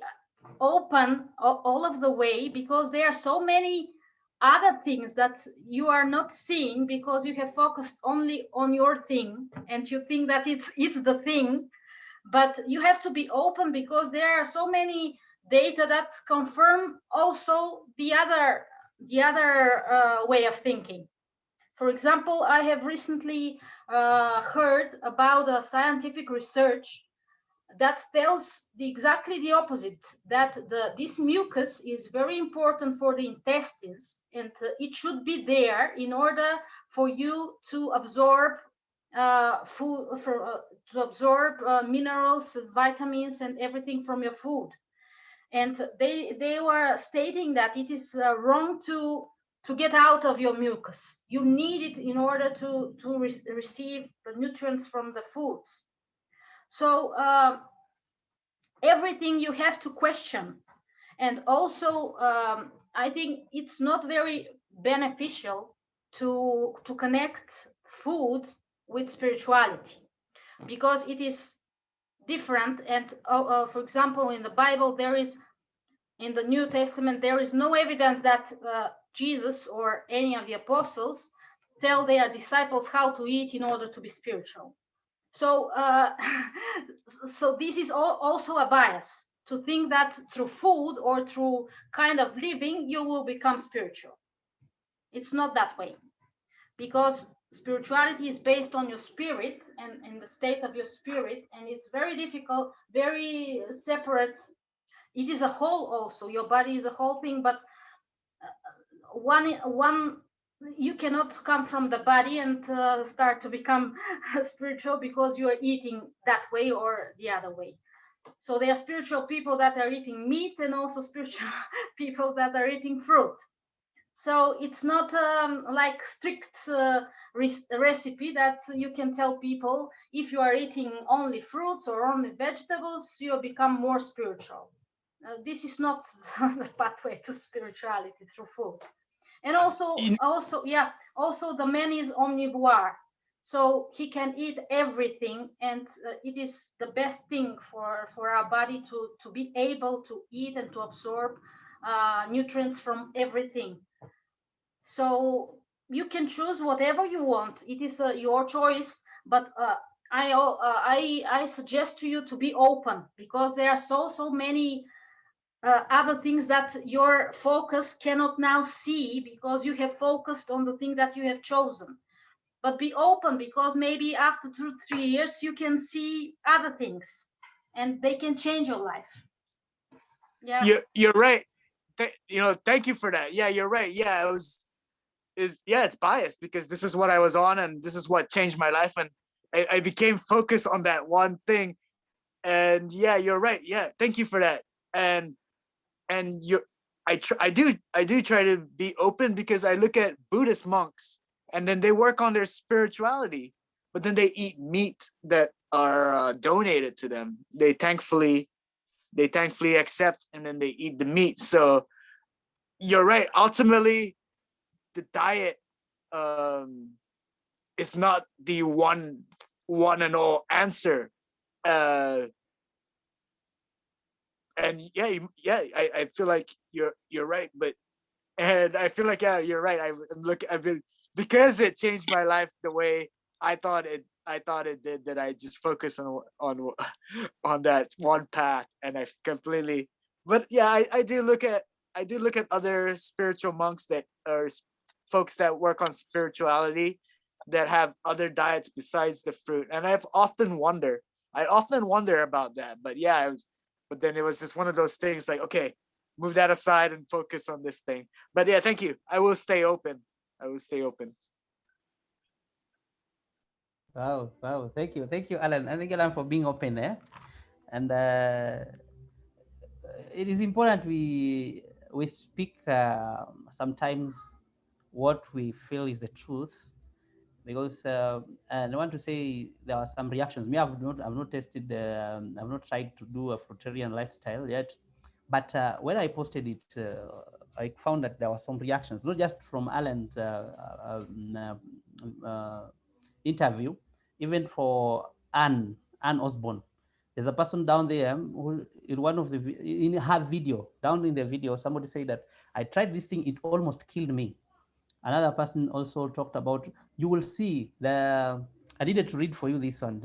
open all of the way, because there are so many other things that you are not seeing because you have focused only on your thing and you think that it's the thing. But you have to be open, because there are so many data that confirm also the other way of thinking. For example, I have recently heard about a scientific research that tells exactly the opposite, that this mucus is very important for the intestines, and it should be there in order for you to absorb food, to absorb minerals, vitamins, and everything from your food. And they were stating that it is wrong to get out of your mucus. You need it in order to receive the nutrients from the foods. So everything you have to question. And also I think it's not very beneficial to connect food with spirituality, because it is different. And for example, in the Bible, in the New Testament, there is no evidence that Jesus or any of the apostles tell their disciples how to eat in order to be spiritual. So so this is also a bias, to think that through food or through kind of living you will become spiritual. It's not that way, because spirituality is based on your spirit and in the state of your spirit, and it's very difficult, very separate. It is a whole also. Your body is a whole thing, but one you cannot come from the body and start to become spiritual because you are eating that way or the other way. So there are spiritual people that are eating meat, and also spiritual people that are eating fruit. So it's not like strict recipe that you can tell people, if you are eating only fruits or only vegetables, you become more spiritual. This is not the pathway to spirituality through food. And also the man is omnivore. So he can eat everything, and it is the best thing for our body to be able to eat and to absorb nutrients from everything. So you can choose whatever you want. It is your choice, but I suggest to you to be open, because there are so many other things that your focus cannot now see, because you have focused on the thing that you have chosen. But be open, because maybe after 2-3 years you can see other things and they can change your life. Yeah. You're right. Thank you for that. Yeah, you're right. Yeah, it's biased because this is what I was on and this is what changed my life, and I became focused on that one thing. And yeah, you're right. Yeah, thank you for that. And I do try to be open, because I look at Buddhist monks and then they work on their spirituality, but then they eat meat that are donated to them. They thankfully accept, and then they eat the meat. So you're right. Ultimately, the diet is not the one and all answer. And I feel like you're right, and I feel like you're right. I've been, because it changed my life the way I thought it did, that I just focus on that one path, and I completely. But yeah, I do look at other spiritual monks that are folks that work on spirituality, that have other diets besides the fruit, and I often wonder about that. But yeah, but then it was just one of those things like, okay, move that aside and focus on this thing. But yeah, thank you. I will stay open. Wow, wow. Thank you, Alan. And thank you, Alan, for being open there. And it is important we speak sometimes what we feel is the truth, because and I want to say there are some reactions. Me, I've not tested. I've not tried to do a fruitarian lifestyle yet, but when I posted it, I found that there were some reactions, not just from Alan's interview, even for Anne Osborne. There's a person down there who, in her video, down in the video, somebody said that I tried this thing, it almost killed me. Another person also talked about, you will see I needed to read for you this one.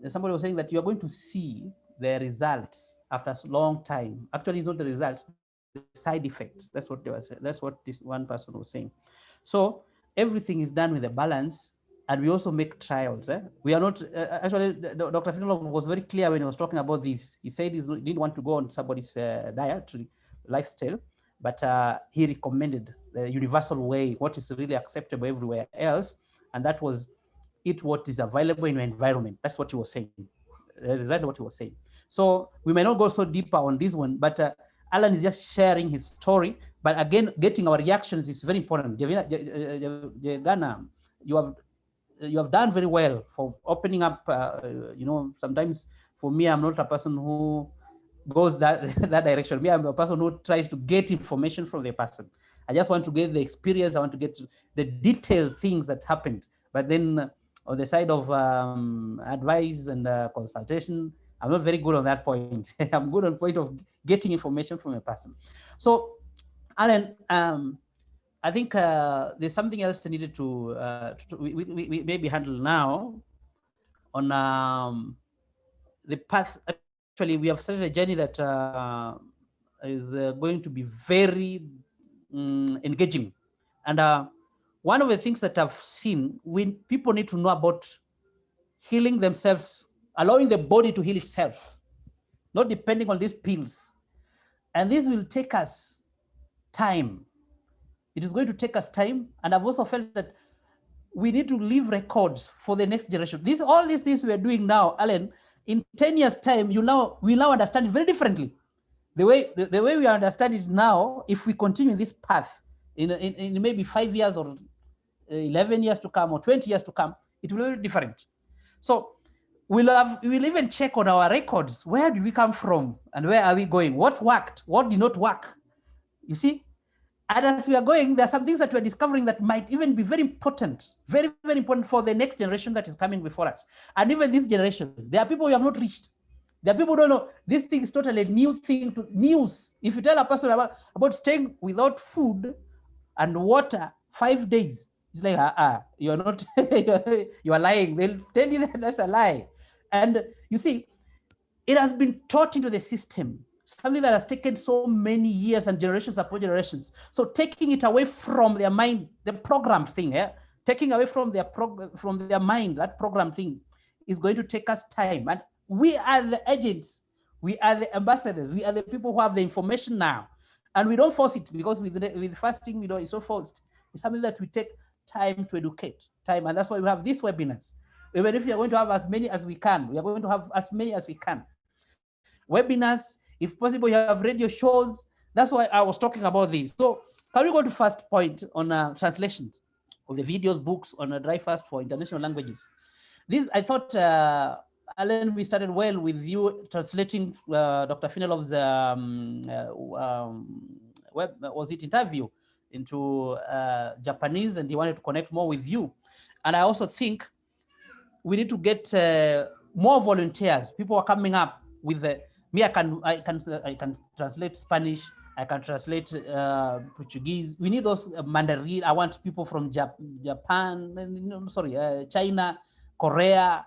Somebody was saying that you are going to see the results after a long time. Actually, it's not the results, the side effects. That's what they were saying. That's what this one person was saying. So everything is done with a balance, and we also make trials. We are not, actually, Dr. Filonov was very clear when he was talking about this. He said he didn't want to go on somebody's dietary lifestyle, but he recommended the universal way, what is really acceptable everywhere else, and that was eat what is available in your environment. That's what he was saying. That's exactly what he was saying. So we may not go so deeper on this one, but Alan is just sharing his story. But again, getting our reactions is very important. Jegana, you have done very well for opening up. Sometimes for me, I'm not a person who goes that direction. Me, I'm a person who tries to get information from the person. I just want to get the experience. I want to get the detailed things that happened. But then on the side of advice and consultation, I'm not very good on that point. I'm good on the point of getting information from a person. So, Alan, I think there's something else needed we maybe handle now on the path. Actually, we have started a journey that is going to be very engaging. And one of the things that I've seen, when people need to know about healing themselves, allowing the body to heal itself, not depending on these pills. And this will take us time. It is going to take us time. And I've also felt that we need to leave records for the next generation. All these things we're doing now, Alan, in 10 years' time, we now understand it very differently. The way we understand it now, if we continue this path in maybe 5 years or 11 years to come or 20 years to come, it will be very different. So we'll even check on our records. Where did we come from and where are we going? What worked? What did not work? You see? And as we are going, there are some things that we're discovering that might even be very important, very, very important for the next generation that is coming before us. And even this generation, there are people we have not reached. There are people who don't know. This thing is totally a new thing to news. If you tell a person about staying without food and water 5 days, it's like, you're not, you are lying. They'll tell you that that's a lie. And you see, it has been taught into the system, something that has taken so many years and generations upon generations. So taking it away from their mind, the program thing, taking away from their mind, that program thing is going to take us time. And we are the agents, we are the ambassadors, we are the people who have the information now. And we don't force it, because with fasting, it's so forced. It's something that we take time to educate, time. And that's why we have these webinars. Even if we are going to have as many as we can, we are going to have as many as we can. Webinars, if possible, you have radio shows. That's why I was talking about this. So can we go to first point on translations of the videos, books on a dry fast for international languages? This, I thought, Alan, we started well with you translating Dr. Filonov's interview into Japanese, and he wanted to connect more with you. And I also think we need to get more volunteers. People are coming up with me. I can translate Spanish. I can translate Portuguese. We need those Mandarin. I want people from Japan, China, Korea,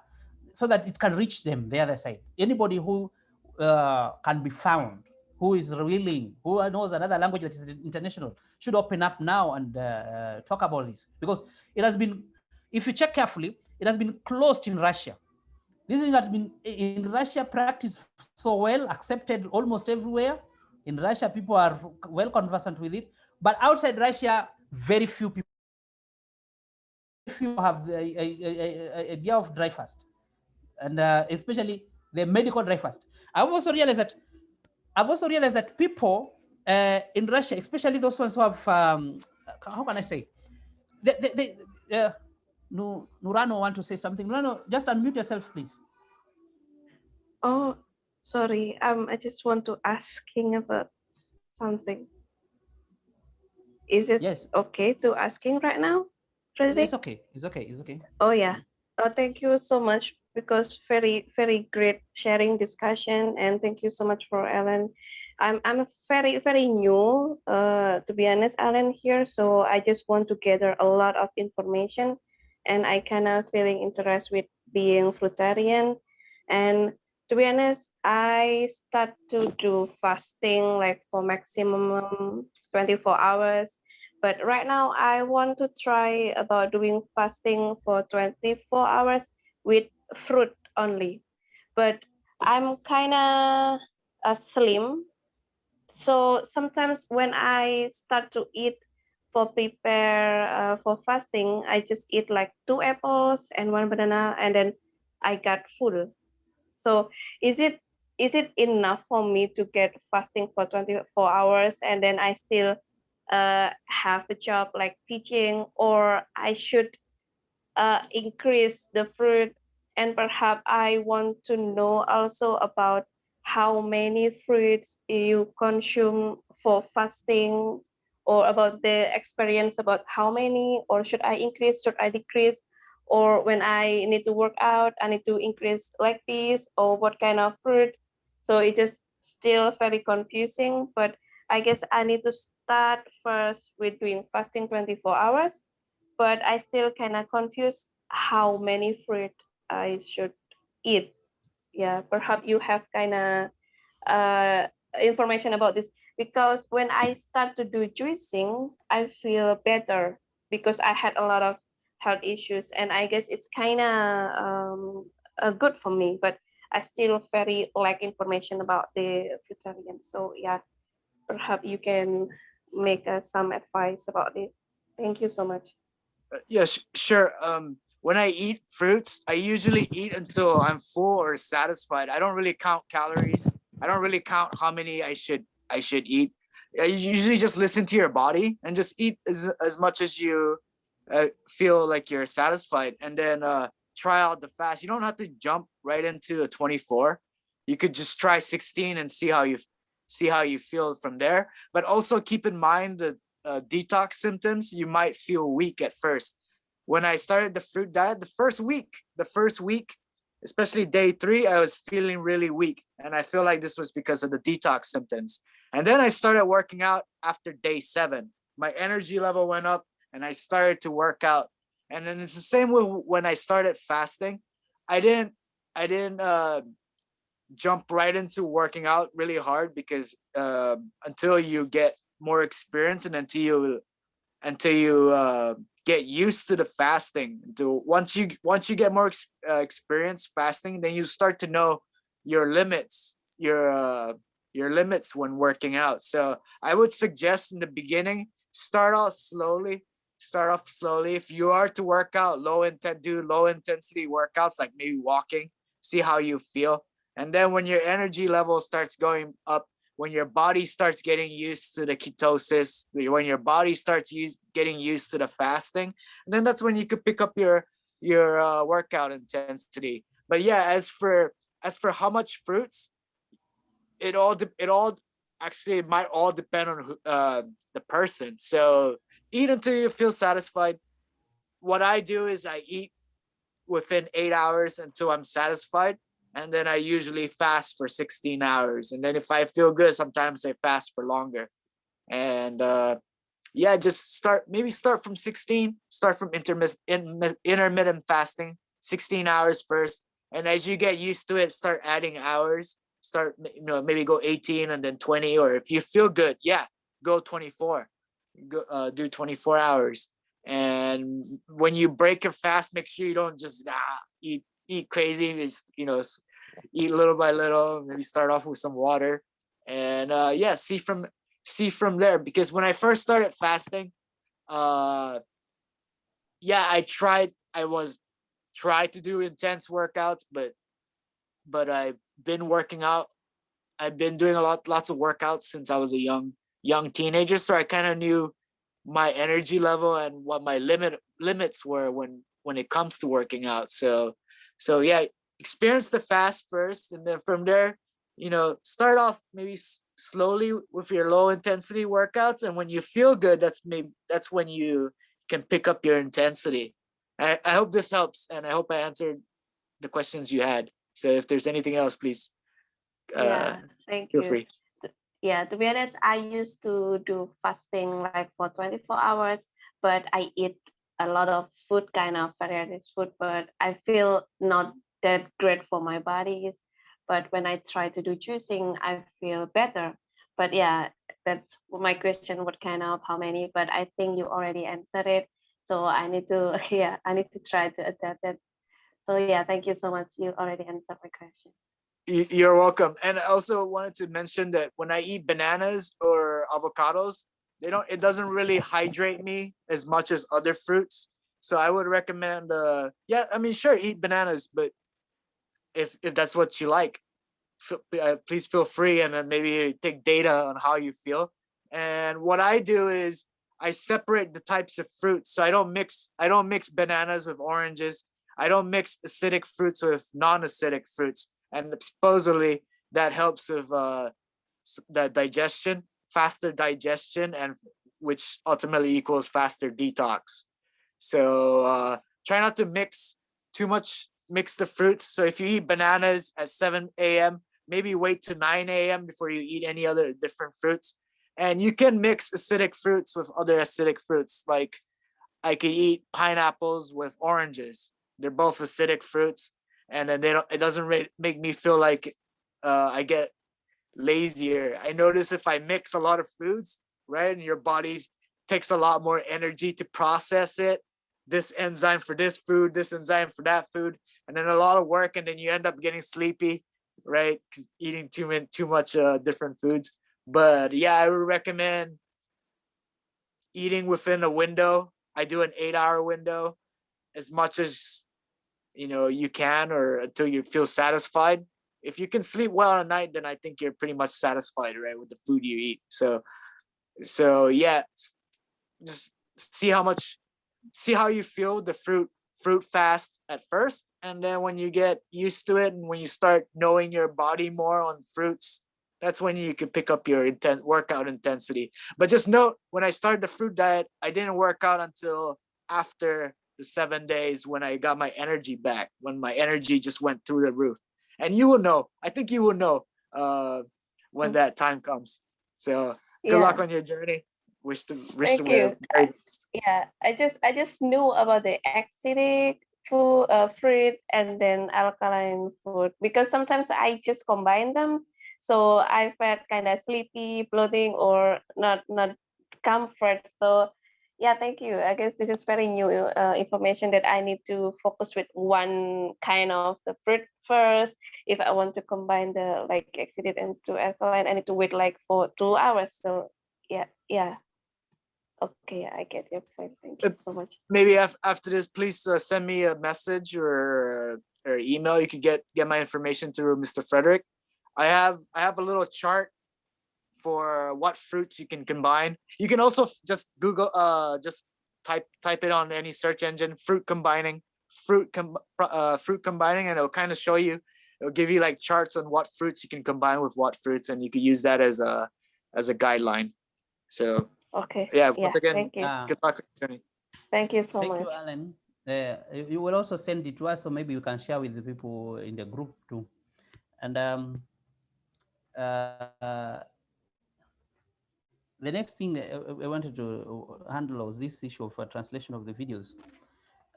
so that it can reach them the other side. Anybody who can be found, who is willing, who knows another language that is international, should open up now and talk about this, because it has been, if you check carefully, it has been closed in Russia. This thing has been in Russia practiced so well, accepted almost everywhere. In Russia, people are well conversant with it, but outside Russia, very few people have the idea of dry fast, and especially the medical dry fast. I've also realized that people in Russia, especially those ones who have, how can I say, Nurano want to say something. Nurano, just unmute yourself, please. Oh, sorry. I just want to asking about something. Is it okay to asking right now, Frederick? It's okay. It's okay. It's okay. Oh yeah. Oh, thank you so much, because very, very great sharing discussion, and thank you so much for Ellen. I'm very, very new, to be honest, Alan here. So I just want to gather a lot of information, and I kind of feeling interested with being fruitarian. And to be honest, I start to do fasting like for maximum 24 hours. But right now I want to try about doing fasting for 24 hours with fruit only. But I'm kind of slim. So sometimes when I start to eat for prepare for fasting, I just eat like 2 apples and 1 banana, and then I got full. So is it enough for me to get fasting for 24 hours and then I still have a job like teaching, or I should increase the fruit? And perhaps I want to know also about how many fruits you consume for fasting, or about the experience about how many, or should I increase, should I decrease, or when I need to work out, I need to increase like this, or what kind of fruit. So it is still very confusing, but I guess I need to start first with doing fasting 24 hours, but I still kind of confused how many fruit I should eat. Yeah, perhaps you have kind of information about this, because when I start to do juicing, I feel better because I had a lot of health issues, and I guess it's kind of good for me, but I still very lack information about the fruitarian. So yeah, perhaps you can make some advice about this. Thank you so much. Yes, sure. When I eat fruits, I usually eat until I'm full or satisfied. I don't really count calories. I don't really count how many I should eat. I usually just listen to your body and just eat as much as you feel like you're satisfied, and then try out the fast. You don't have to jump right into a 24. You could just try 16 and see how you feel from there. But also keep in mind that detox symptoms, you might feel weak at first. When I started the fruit diet, the first week, especially day 3, I was feeling really weak. And I feel like this was because of the detox symptoms. And then I started working out after day 7. My energy level went up and I started to work out. And then it's the same with when I started fasting. I didn't jump right into working out really hard because until you get more experience and until you get used to the fasting, once you get more experience fasting, then you start to know your limits, your limits when working out. So I would suggest in the beginning, start off slowly. If you are to work out, do low intensity workouts, like maybe walking, see how you feel. And then when your energy level starts going up, when your body starts getting used to the ketosis, when your body starts getting used to the fasting, and then that's when you could pick up your workout intensity. But yeah, as for how much fruits, it might all depend on the person. So eat until you feel satisfied. What I do is I eat within 8 hours until I'm satisfied. And then I usually fast for 16 hours. And then if I feel good, sometimes I fast for longer. And yeah, just start from 16, start from intermittent fasting, 16 hours first. And as you get used to it, start adding hours, maybe go 18 and then 20, or if you feel good, yeah, go 24, do 24 hours. And when you break your fast, make sure you don't just eat crazy. Just, eat little by little. Maybe start off with some water, and yeah, see from there. Because when I first started fasting, yeah, I tried to do intense workouts, but I've been working out. I've been doing lots of workouts since I was a young teenager, so I kind of knew my energy level and what my limits were when it comes to working out. So yeah, experience the fast first, and then from there, start off maybe slowly with your low intensity workouts, and when you feel good, that's when you can pick up your intensity. I hope this helps, and I hope I answered the questions you had. So if there's anything else, please Thank feel you. free. Yeah, to be honest, I used to do fasting like for 24 hours, but I eat a lot of food, kind of varieties food, but I feel not that great for my body. But when I try to do juicing, I feel better. But yeah, that's my question, what kind of, how many, but I think you already answered it. So I need to, I need to try to adapt it. So yeah, thank you so much. You already answered my question. You're welcome. And I also wanted to mention that when I eat bananas or avocados, it doesn't really hydrate me as much as other fruits. So I would recommend, sure, eat bananas, but if that's what you like, please feel free, and then maybe take data on how you feel. And what I do is I separate the types of fruits. So I don't mix bananas with oranges. I don't mix acidic fruits with non-acidic fruits. And supposedly that helps with the digestion, faster digestion, and which ultimately equals faster detox. So try not to mix the fruits. So if you eat bananas at 7 a.m., maybe wait to 9 a.m. before you eat any other different fruits. And you can mix acidic fruits with other acidic fruits. Like I could eat pineapples with oranges. They're both acidic fruits, and then it doesn't make me feel like I get lazier. I notice if I mix a lot of foods, right, and your body takes a lot more energy to process it. This enzyme for this food, this enzyme for that food, and then a lot of work, and then you end up getting sleepy, right? Because eating too much different foods. But yeah, I would recommend eating within a window. I do an 8-hour window, as much as you can, or until you feel satisfied. If you can sleep well at night, then I think you're pretty much satisfied, right, with the food you eat. So yeah, just see how you feel with the fruit fast at first, and then when you get used to it and when you start knowing your body more on fruits, that's when you could pick up your workout intensity. But just note, when I started the fruit diet, I didn't work out until after the 7 days, when I got my energy back, when my energy just went through the roof. And you will know, I think you will know when that time comes. So good luck on your journey. Wish the Thank very you. best. Yeah, I just knew about the acidic food, fruit, and then alkaline food, because sometimes I just combine them. So I felt kind of sleepy, bloating, or not comfort. So yeah, thank you. I guess this is very new information that I need to focus with one kind of the fruit first. If I want to combine the like acidic and to alkaline, I need to wait like for 2 hours. So yeah. Okay, I get your point. Thank you so much. Maybe after this, please send me a message or email. You could get my information through Mr. Frederick. I have a little chart for what fruits you can combine. You can also just Google, just type it on any search engine, fruit combining, fruit combining, and it'll kind of show you. It'll give you like charts on what fruits you can combine with what fruits, and you could use that as a guideline. So okay, yeah, once again, thank you. good luck. Thank you so Thank much. you, Alan. You will also send it to us, so maybe you can share with the people in the group too. And the next thing I wanted to handle was this issue of translation of the videos.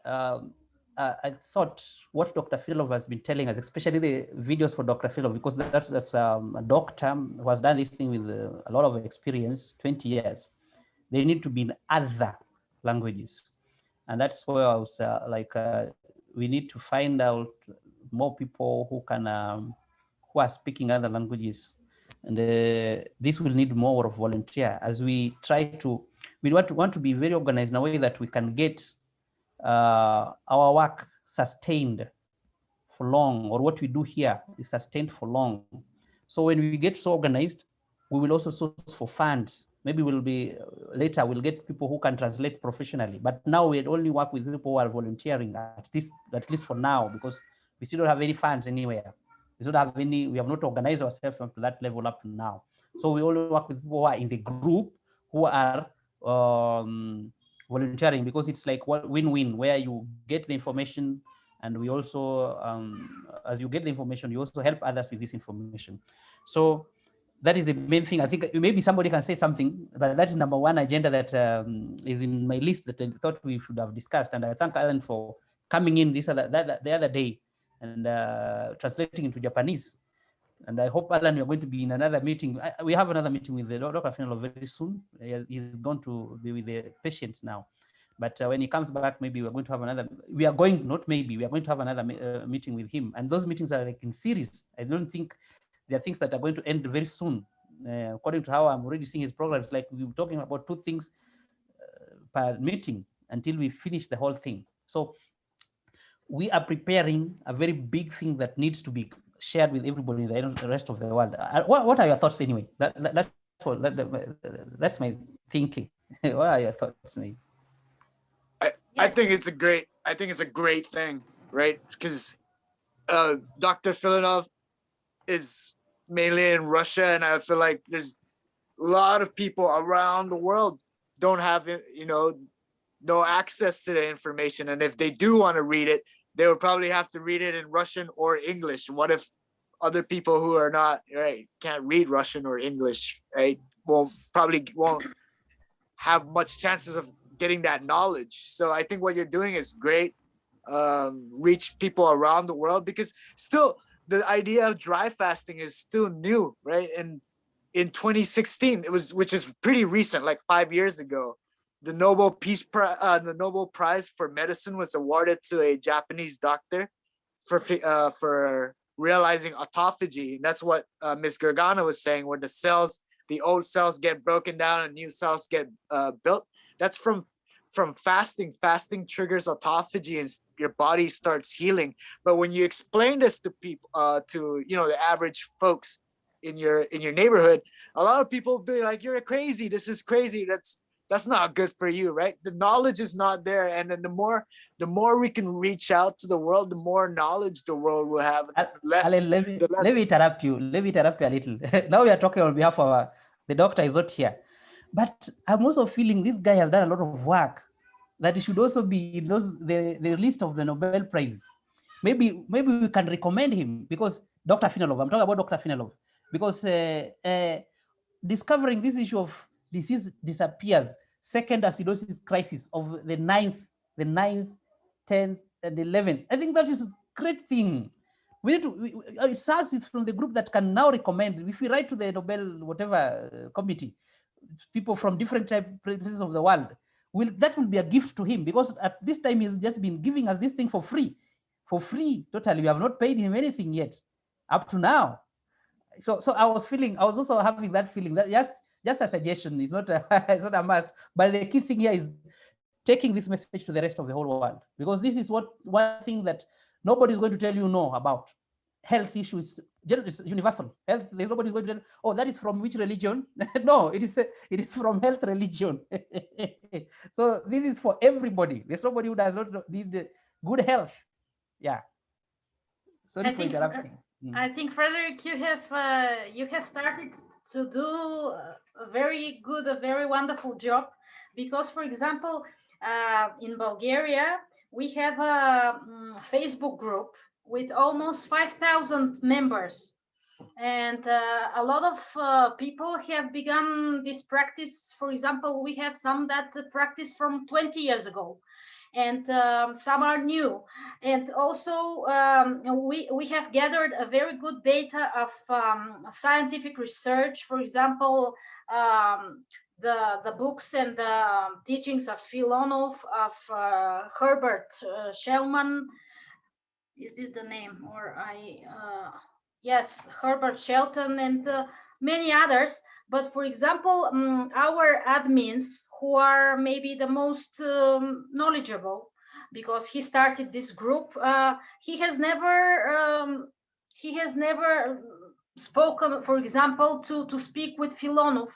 I thought what Dr. Filonov has been telling us, especially the videos for Dr. Filonov, because that's a doctor who has done this thing with a lot of experience, 20 years. They need to be in other languages. And that's where I was we need to find out more people who can, who are speaking other languages. And this will need more of volunteer as we try to, we want to be very organized in a way that we can get our work sustained for long, or what we do here is sustained for long. So when we get so organized, we will also source for funds. Maybe we'll be later, we'll get people who can translate professionally. But now we only work with people who are volunteering, at least for now, because we still don't have any funds anywhere. We don't have any, we have not organized ourselves up to that level up to now. So we only work with people who are in the group who are volunteering, because it's like win-win, where you get the information and we also, as you get the information, you also help others with this information. So that is the main thing. I think maybe somebody can say something, but that's number one agenda that is in my list that I thought we should have discussed. And I thank Alan for coming in the other day and translating into Japanese. And I hope, Alan, you're going to be in another meeting. We have another meeting with Dr. Filonov very soon. He's going to be with the patients now. But when he comes back, maybe we're going to have another, we are going to have another meeting with him. And those meetings are like in series. I don't think there are things that are going to end very soon. According to how I'm already seeing his programs, like we were talking about 2 things per meeting until we finish the whole thing. So we are preparing a very big thing that needs to be shared with everybody in the rest of the world. What are your thoughts anyway? That's my thinking. What are your thoughts, Nate? I think it's a great thing, right? Because Dr. Filonov is mainly in Russia, and I feel like there's a lot of people around the world don't have, no access to the information. And if they do want to read it, they would probably have to read it in Russian or English. What if other people who are not, right, can't read Russian or English, right, won't have much chances of getting that knowledge. So I think what you're doing is great. Reach people around the world, because still the idea of dry fasting is still new, right? And in 2016, which is pretty recent, like 5 years ago, the Nobel Prize for medicine was awarded to a Japanese doctor for realizing autophagy. And that's what Ms. Gargano was saying, where the old cells get broken down and new cells get built. That's from fasting. Fasting triggers autophagy and your body starts healing. But when you explain this to people, to the average folks in your neighborhood, a lot of people will be like, "You're crazy. This is crazy. that's not good for you, right? The knowledge is not there, and then the more we can reach out to the world, the more knowledge the world will have. Alan, let me interrupt you. Let me interrupt you a little. Now we are talking on behalf of the doctor is not here, but I'm also feeling this guy has done a lot of work that he should also be in the list of the Nobel Prize. Maybe we can recommend him, because Dr. Filonov, I'm talking about Dr. Filonov, because discovering this issue of disease disappears, second acidosis crisis of the 9th, 10th, and 11th. I think that is a great thing. We need to, it starts from the group that can now recommend. If we write to the Nobel whatever committee, people from different places of the world, that will be a gift to him, because at this time he's just been giving us this thing for free totally. We have not paid him anything yet up to now. So I was also having that feeling that just a suggestion, is not it's not a must, but the key thing here is taking this message to the rest of the whole world, because this is one thing that nobody's going to tell you no about. Health issues, universal health. There's nobody's going to tell, oh, that is from which religion? No, it is from health religion. So this is for everybody. There's nobody who does not need good health. Yeah. Sorry for interrupting. I think, Frederick, you have started to do a very good, a very wonderful job, because, for example, in Bulgaria, we have a Facebook group with almost 5,000 members. And a lot of people have begun this practice. For example, we have some that practice from 20 years ago, and some are new. And also we have gathered a very good data of scientific research. For example, the books and the teachings of Filonov, of Herbert Schellman. Is this the name? Or yes, Herbert Shelton, and many others. But for example, our admins, who are maybe the most knowledgeable, because he started this group, he has never spoken, for example, to speak with Filonov.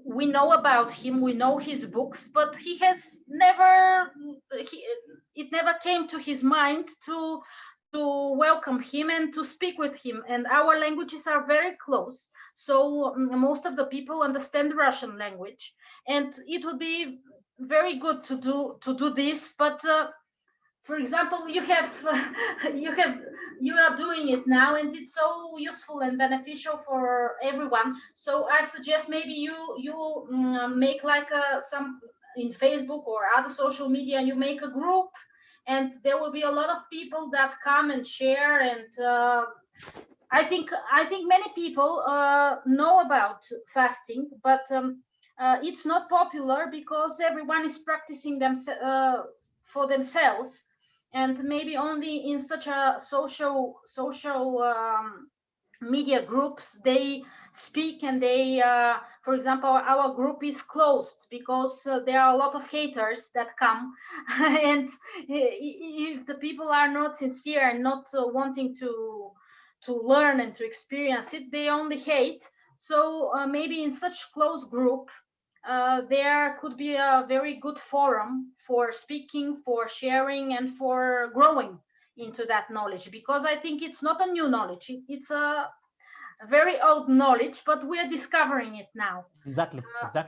We know about him, we know his books, but he has never, it never came to his mind to welcome him and to speak with him. And our languages are very close, so most of the people understand Russian language, and it would be very good to do this. But for example, you are doing it now, and it's so useful and beneficial for everyone. So I suggest maybe you make like some in Facebook or other social media, you make a group, and there will be a lot of people that come and share. And I think many people know about fasting, but it's not popular because everyone is practicing them for themselves, and maybe only in such a social media groups they speak. And they for example, our group is closed because there are a lot of haters that come and if the people are not sincere and not wanting to learn and to experience it, they only hate. So maybe in such close group there could be a very good forum for speaking, for sharing, and for growing into that knowledge, because I think it's not a new knowledge, it's a very old knowledge, but we are discovering it now. Exactly.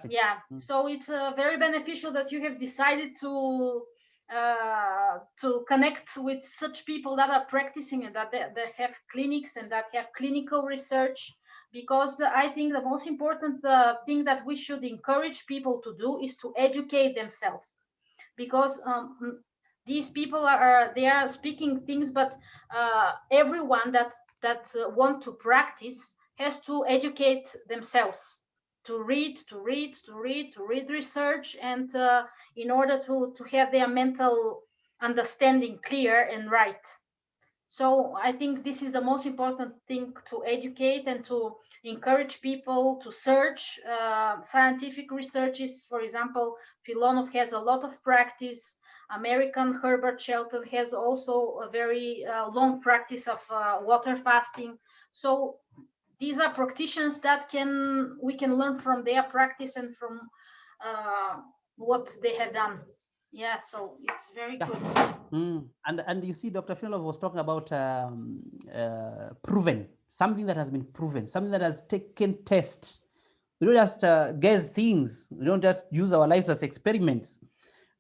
Yeah. So it's very beneficial that you have decided to connect with such people that are practicing and that they have clinics and that have clinical research, because I think the most important thing that we should encourage people to do is to educate themselves, because these people are speaking things, but everyone that want to practice has to educate themselves, to read research, and in order to have their mental understanding clear and right. So I think this is the most important thing, to educate and to encourage people to search scientific researches. For example, Filonov has a lot of practice. American Herbert Shelton has also a very long practice of water fasting. So these are practitioners that we can learn from their practice and from what they have done. Yeah, so it's very good. And you see, Dr. Filonov was talking about proven, something that has been proven, something that has taken tests. We don't just guess things. We don't just use our lives as experiments.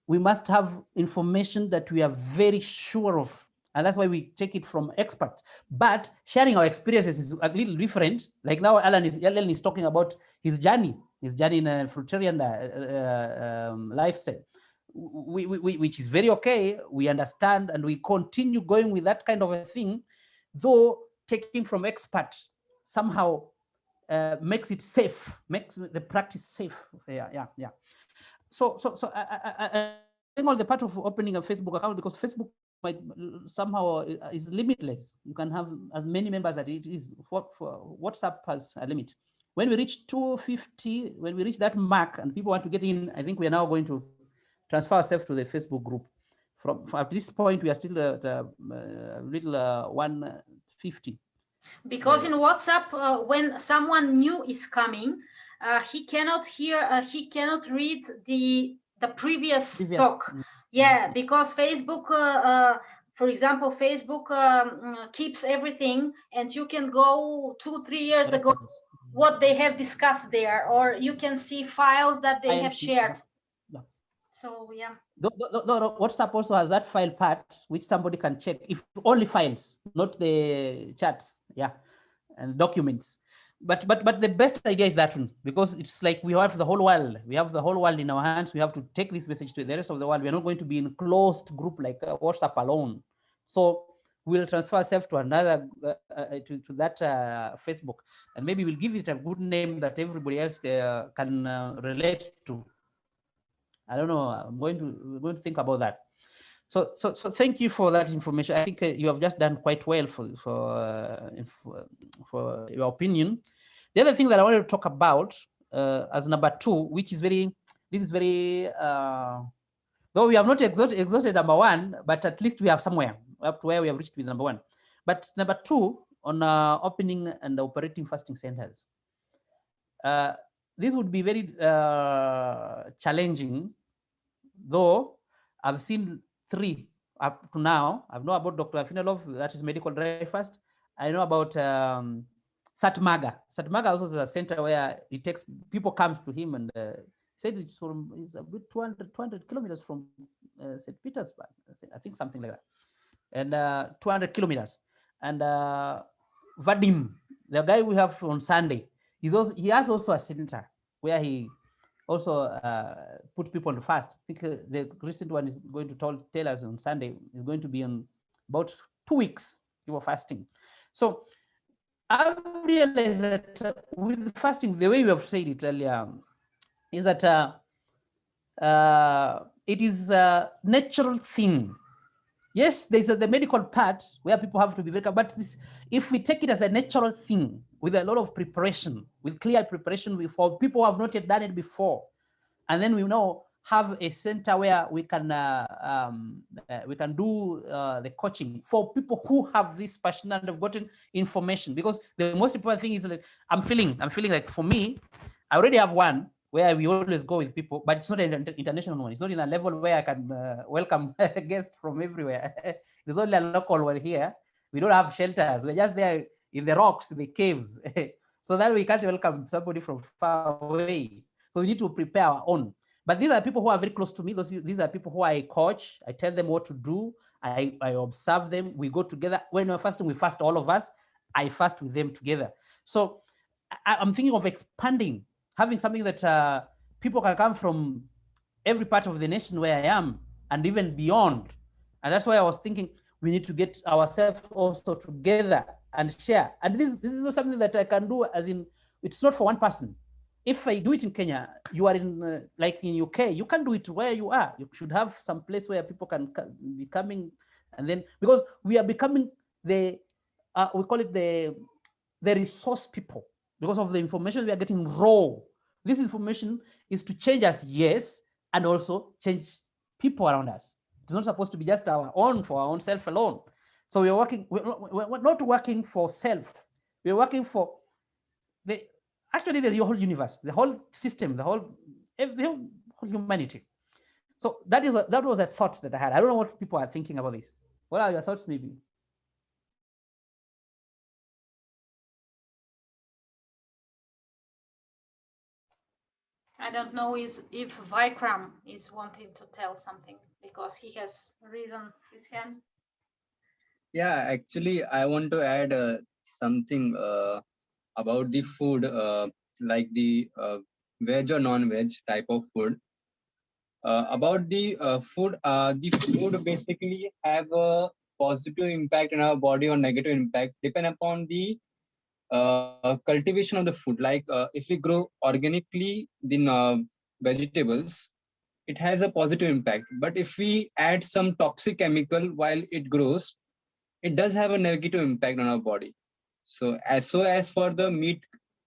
We must have information that we are very sure of. And that's why we take it from experts. But sharing our experiences is a little different. Like now, Alan is talking about his journey in a fruitarian lifestyle, which is very okay. We understand and we continue going with that kind of a thing, though taking from experts somehow makes it safe, makes the practice safe. Yeah. So I think all the part of opening a Facebook account, because Facebook might somehow is limitless. You can have as many members as it is. For WhatsApp has a limit. When we reach 250, when we reach that mark and people want to get in, I think we are now going to transfer ourselves to the Facebook group. From at this point, we are still at little 150. Because in WhatsApp, when someone new is coming, he cannot read the previous talk. Yeah, because Facebook, for example, Facebook keeps everything, and you can go 2-3 years ago what they have discussed there, or you can see files that they have shared. So yeah. WhatsApp also has that file part which somebody can check, if only files, not the chats, and documents. But the best idea is that one, because it's like we have the whole world. We have the whole world in our hands. We have to take this message to the rest of the world. We are not going to be in a closed group like WhatsApp alone. So we'll transfer ourselves to another to that Facebook, and maybe we'll give it a good name that everybody else can relate to. I don't know. We're going to think about that. So thank you for that information. I think you have just done quite well for your opinion. The other thing that I wanted to talk about as number 2, which is though we have not exhausted number 1, but at least we have somewhere up to where we have reached with number 1. But number 2 on opening and operating fasting centers. This would be very challenging, though I've seen 3 up to now. I know about Dr. Filonov, that is medical dry fast. I know about Sat Marga. Sat Marga also is a center where it takes people come to him, and said it's about 200 kilometers from St. Petersburg. I think something like that, and 200 kilometers. And Vadim, the guy we have on Sunday, he has also a center where he also put people on fast. I think the recent one is going to tell us on Sunday is going to be on about 2 weeks people fasting. So I've realized that with fasting, the way you have said it earlier, is that it is a natural thing. Yes, there's the medical part where people have to be very careful, but if we take it as a natural thing with a lot of preparation, with clear preparation for people who have not yet done it before, and then we have a center where we can do the coaching for people who have this passion and have gotten information. Because the most important thing is that I'm feeling like, for me, I already have one where we always go with people, but it's not an international one. It's not in a level where I can welcome guests from everywhere. It's only a local one here. We don't have shelters. We're just there in the rocks, in the caves, so that we can't welcome somebody from far away. So we need to prepare our own. But these are people who are very close to me. These are people who I coach. I tell them what to do. I observe them. We go together. When we're fasting, we fast all of us. I fast with them together. So I'm thinking of expanding, having something that people can come from every part of the nation where I am, and even beyond. And that's why I was thinking we need to get ourselves also together and share. And this is something that I can do, as in, it's not for one person. If I do it in Kenya, you are in like in UK, you can do it where you are. You should have some place where people can be coming, and then, because we are becoming we call it the resource people, because of the information we are getting raw. This information is to change us, yes, and also change people around us. It's not supposed to be just for our own self alone. So we're not working for self. We're working for actually the whole universe, the whole system, the whole humanity. So that was a thought that I had. I don't know what people are thinking about this. What are your thoughts, maybe? I don't know if Vikram is wanting to tell something because he has risen his hand. Yeah, actually, I want to add something about the food, like the veg or non-veg type of food. About the food basically have a positive impact in our body or negative impact depend upon the cultivation of the food. Like if we grow organically the vegetables, it has a positive impact. But if we add some toxic chemical while it grows, it does have a negative impact on our body. So as for the meat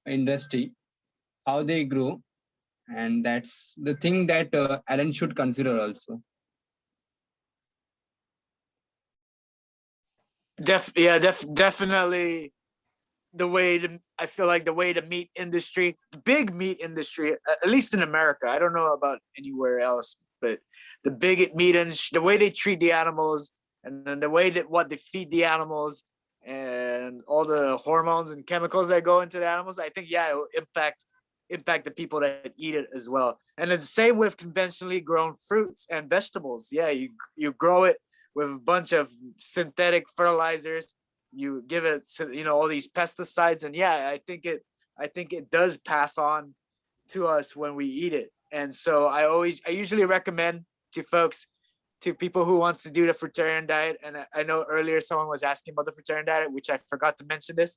industry, how they grow, and that's the thing that Alan should consider also. Definitely I feel like the way the meat industry, the big meat industry, at least in America, I don't know about anywhere else, but the big meat industry, the way they treat the animals, and then the way that what they feed the animals, and all the hormones and chemicals that go into the animals, I think it will impact the people that eat it as well. And it's the same with conventionally grown fruits and vegetables. Yeah, you grow it with a bunch of synthetic fertilizers. You give it, all these pesticides, and I think it does pass on to us when we eat it. And so I usually recommend to people who wants to do the fruitarian diet. And I know earlier someone was asking about the fruitarian diet, which I forgot to mention this.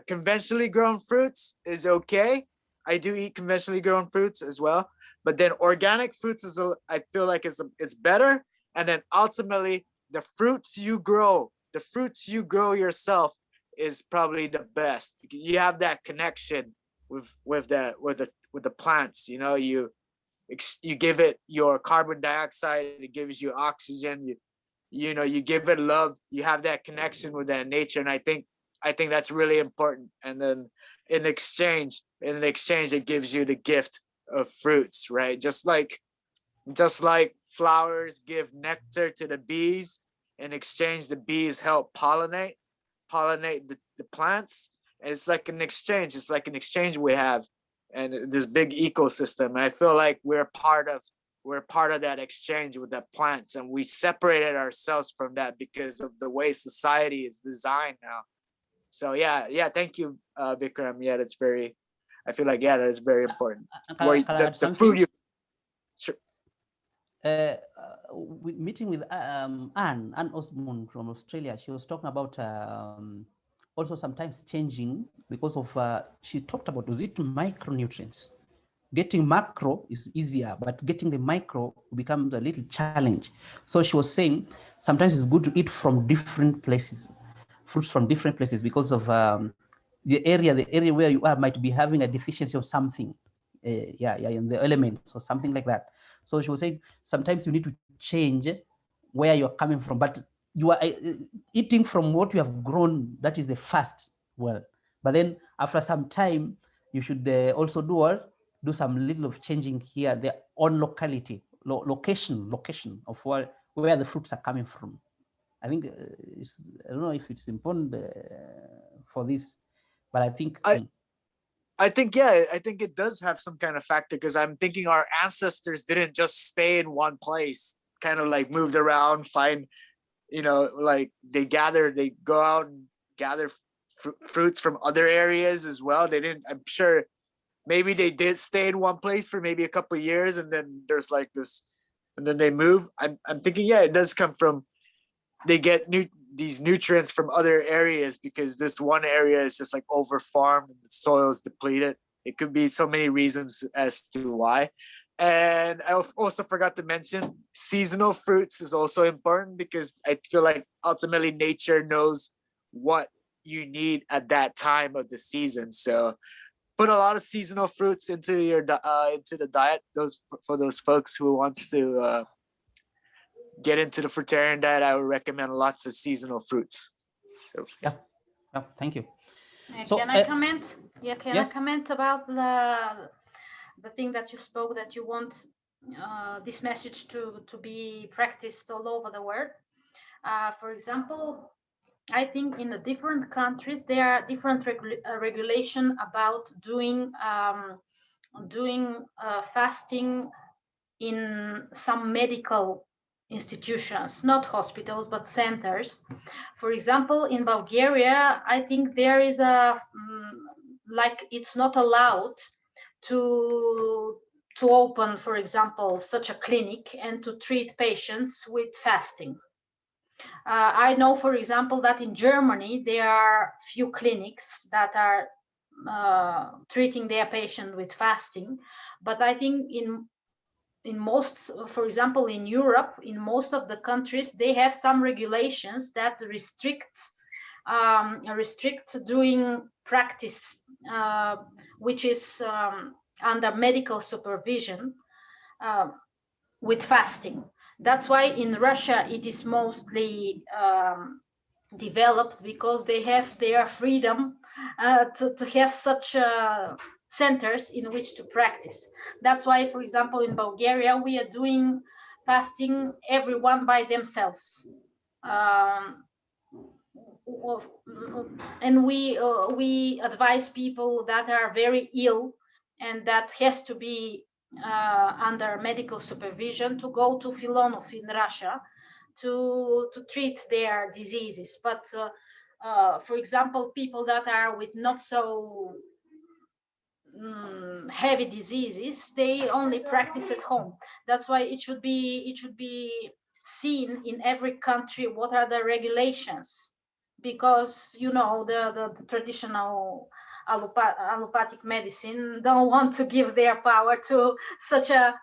Conventionally grown fruits is okay. I do eat conventionally grown fruits as well, but then organic fruits I feel like it's better. And then ultimately the fruits you grow yourself is probably the best. You have that connection with the plants. You give it your carbon dioxide, it gives you oxygen. You give it love. You have that connection with that nature, and I think that's really important. And then in exchange, it gives you the gift of fruits, right? Just like flowers give nectar to the bees. In exchange, the bees help pollinate the plants, and it's like an exchange. It's like an exchange we have, and this big ecosystem. And I feel like we're part of that exchange with the plants, and we separated ourselves from that because of the way society is designed now. So thank you, Vikram. That's very. I feel like that is very important. The food you. Sure. Meeting with Anne Osborne from Australia, she was talking about also sometimes changing because of, she talked about, was it micronutrients? Getting macro is easier, but getting the micro becomes a little challenge. So she was saying sometimes it's good to eat from different places, fruits from different places, because of the area where you are might be having a deficiency of something, in the elements or something like that. So she was saying sometimes you need to change where you're coming from, but you are eating from what you have grown. That is the first well, but then after some time you should also do some little of changing here, their own locality, location of where the fruits are coming from. I think I don't know if it's important for this, but I think I think it does have some kind of factor, because I'm thinking our ancestors didn't just stay in one place, kind of like moved around, find, like they go out and gather fruits from other areas as well. They didn't, I'm sure maybe they did stay in one place for maybe a couple of years, and then there's like this, and then they move. I'm thinking, it does come from, they get these nutrients from other areas, because this one area is just like over farmed and the soil is depleted. It could be so many reasons as to why. And I also forgot to mention seasonal fruits is also important, because I feel like ultimately nature knows what you need at that time of the season. So put a lot of seasonal fruits into the diet. For those folks who wants to get into the fruitarian diet, I would recommend lots of seasonal fruits. So. Yeah, thank you. Can I comment? Yeah, can Yes. I comment about the thing that you spoke, that you want this message to be practiced all over the world? For example, I think in the different countries there are different regulation about doing fasting in some medical institutions, not hospitals, but centers. For example, in Bulgaria, I think there is like it's not allowed to open, for example, such a clinic and to treat patients with fasting. I know, for example, that in Germany there are few clinics that are treating their patient with fasting, but I think in most, for example, in Europe, in most of the countries, they have some regulations that restrict doing practice, which is under medical supervision with fasting. That's why in Russia it is mostly developed, because they have their freedom to have such centers in which to practice. That's why, for example, in Bulgaria, we are doing fasting, everyone by themselves. And we advise people that are very ill and that has to be under medical supervision to go to Filonov in Russia to treat their diseases. But for example, people that are with not so heavy diseases, they only practice at home. That's why it should be seen in every country what are the regulations, because you know the traditional allopathic medicine don't want to give their power to such a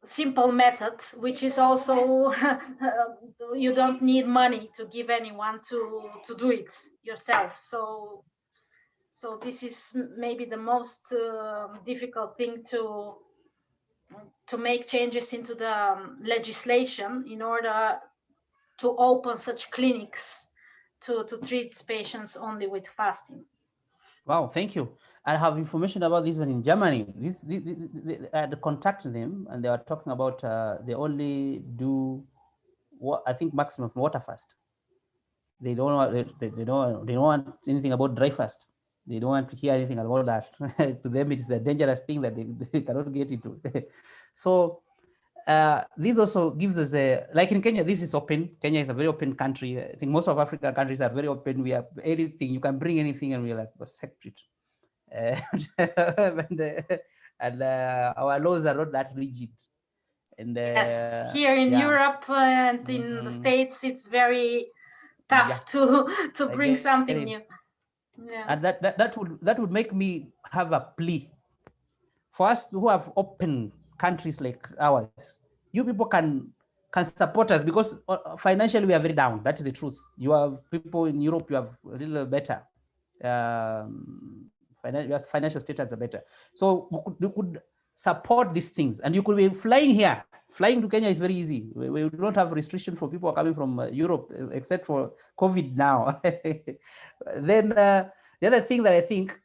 simple method, which is also you don't need money to give anyone to do it yourself. So this is maybe the most difficult thing to make changes into the legislation in order to open such clinics to treat patients only with fasting. Wow, thank you. I have information about this one in Germany. I had contacted them, and they were talking about they only do what I think maximum water fast. They don't want they don't want anything about dry fast. They don't want to hear anything about that. To them, it is a dangerous thing that they cannot get into. So this also gives us a, like in Kenya, this is open. Kenya is a very open country. I think most of African countries are very open. We have anything, you can bring anything, and we're like, accept it. And our laws are not that rigid. And yes, here in Europe and in the States, it's very tough to bring something new. Yeah. And that would make me have a plea for us who have open countries like ours. You people can support us, because financially we are very down. That is the truth. You have people in Europe, you have a little better. Financial status are better. So you could support these things, and you could be flying here. Flying to Kenya is very easy. We don't have restriction for people coming from Europe, except for COVID now. Then the other thing that I think,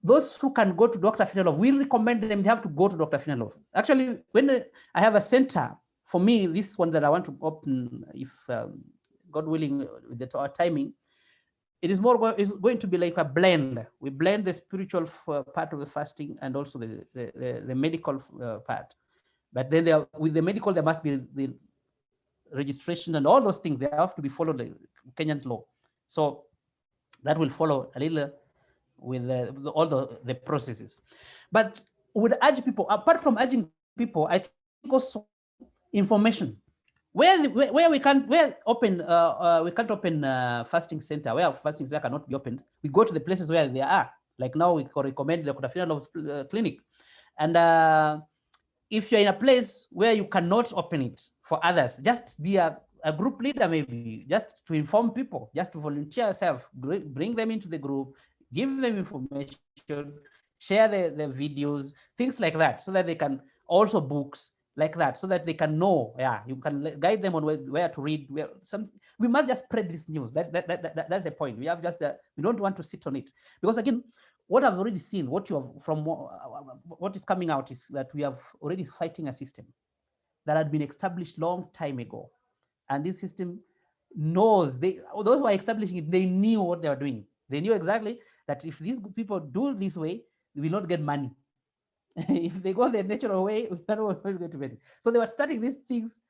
those who can go to Dr. Filonov, we recommend them, they have to go to Dr. Filonov. Actually, when I have a center, for me, this one that I want to open, if God willing, with the timing, it is it's going to be like a blend. We blend the spiritual part of the fasting and also the medical part. But then with the medical, there must be the registration and all those things. They have to be followed the Kenyan law. So that will follow a little with all the processes. But would urge people, apart from urging people, I think also information. Where we can't open fasting center, where fasting center cannot be opened, we go to the places where they are. Like now we recommend the Dr. Filonov's clinic. And if you're in a place where you cannot open it for others, just be a group leader, maybe, just to inform people, just to volunteer yourself, bring them into the group, give them information, share the videos, things like that, so that they can also books, like that, so that they can know. Yeah, you can guide them on where to read. We must just spread this news. That's the point. We have just we don't want to sit on it, because again, what I've already seen, what you have from what is coming out is that we have already fighting a system that had been established long time ago, and this system knows, those who are establishing it, they knew what they were doing. They knew exactly that if these people do this way, they will not get money. If they go the natural way, we are not going to get money. So they were starting these things.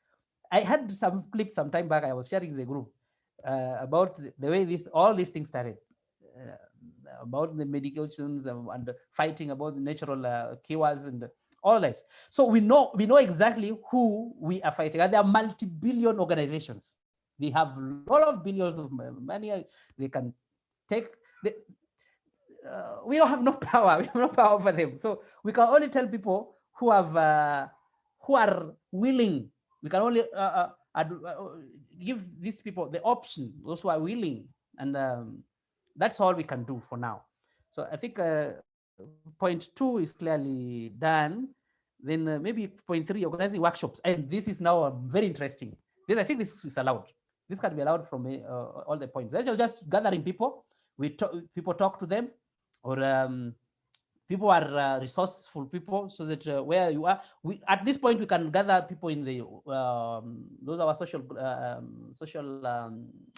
I had some clips some time back. I was sharing in the group about the way all these things started, about the medications and fighting about the natural cures and all this. So we know exactly who we are fighting. And there are multi-billion organizations. They have a lot of billions of money. They can take. We don't have no power. We have no power over them. So we can only tell people who are willing. We can only give these people the option, those who are willing, and that's all we can do for now. So I think point 2 is clearly done. Then maybe point 3, organizing workshops, and this is now very interesting. I think this is allowed. This can be allowed from all the points. Let's just gathering people. People talk to them, or people are resourceful people, so that where you are, at this point we can gather people in the those are our social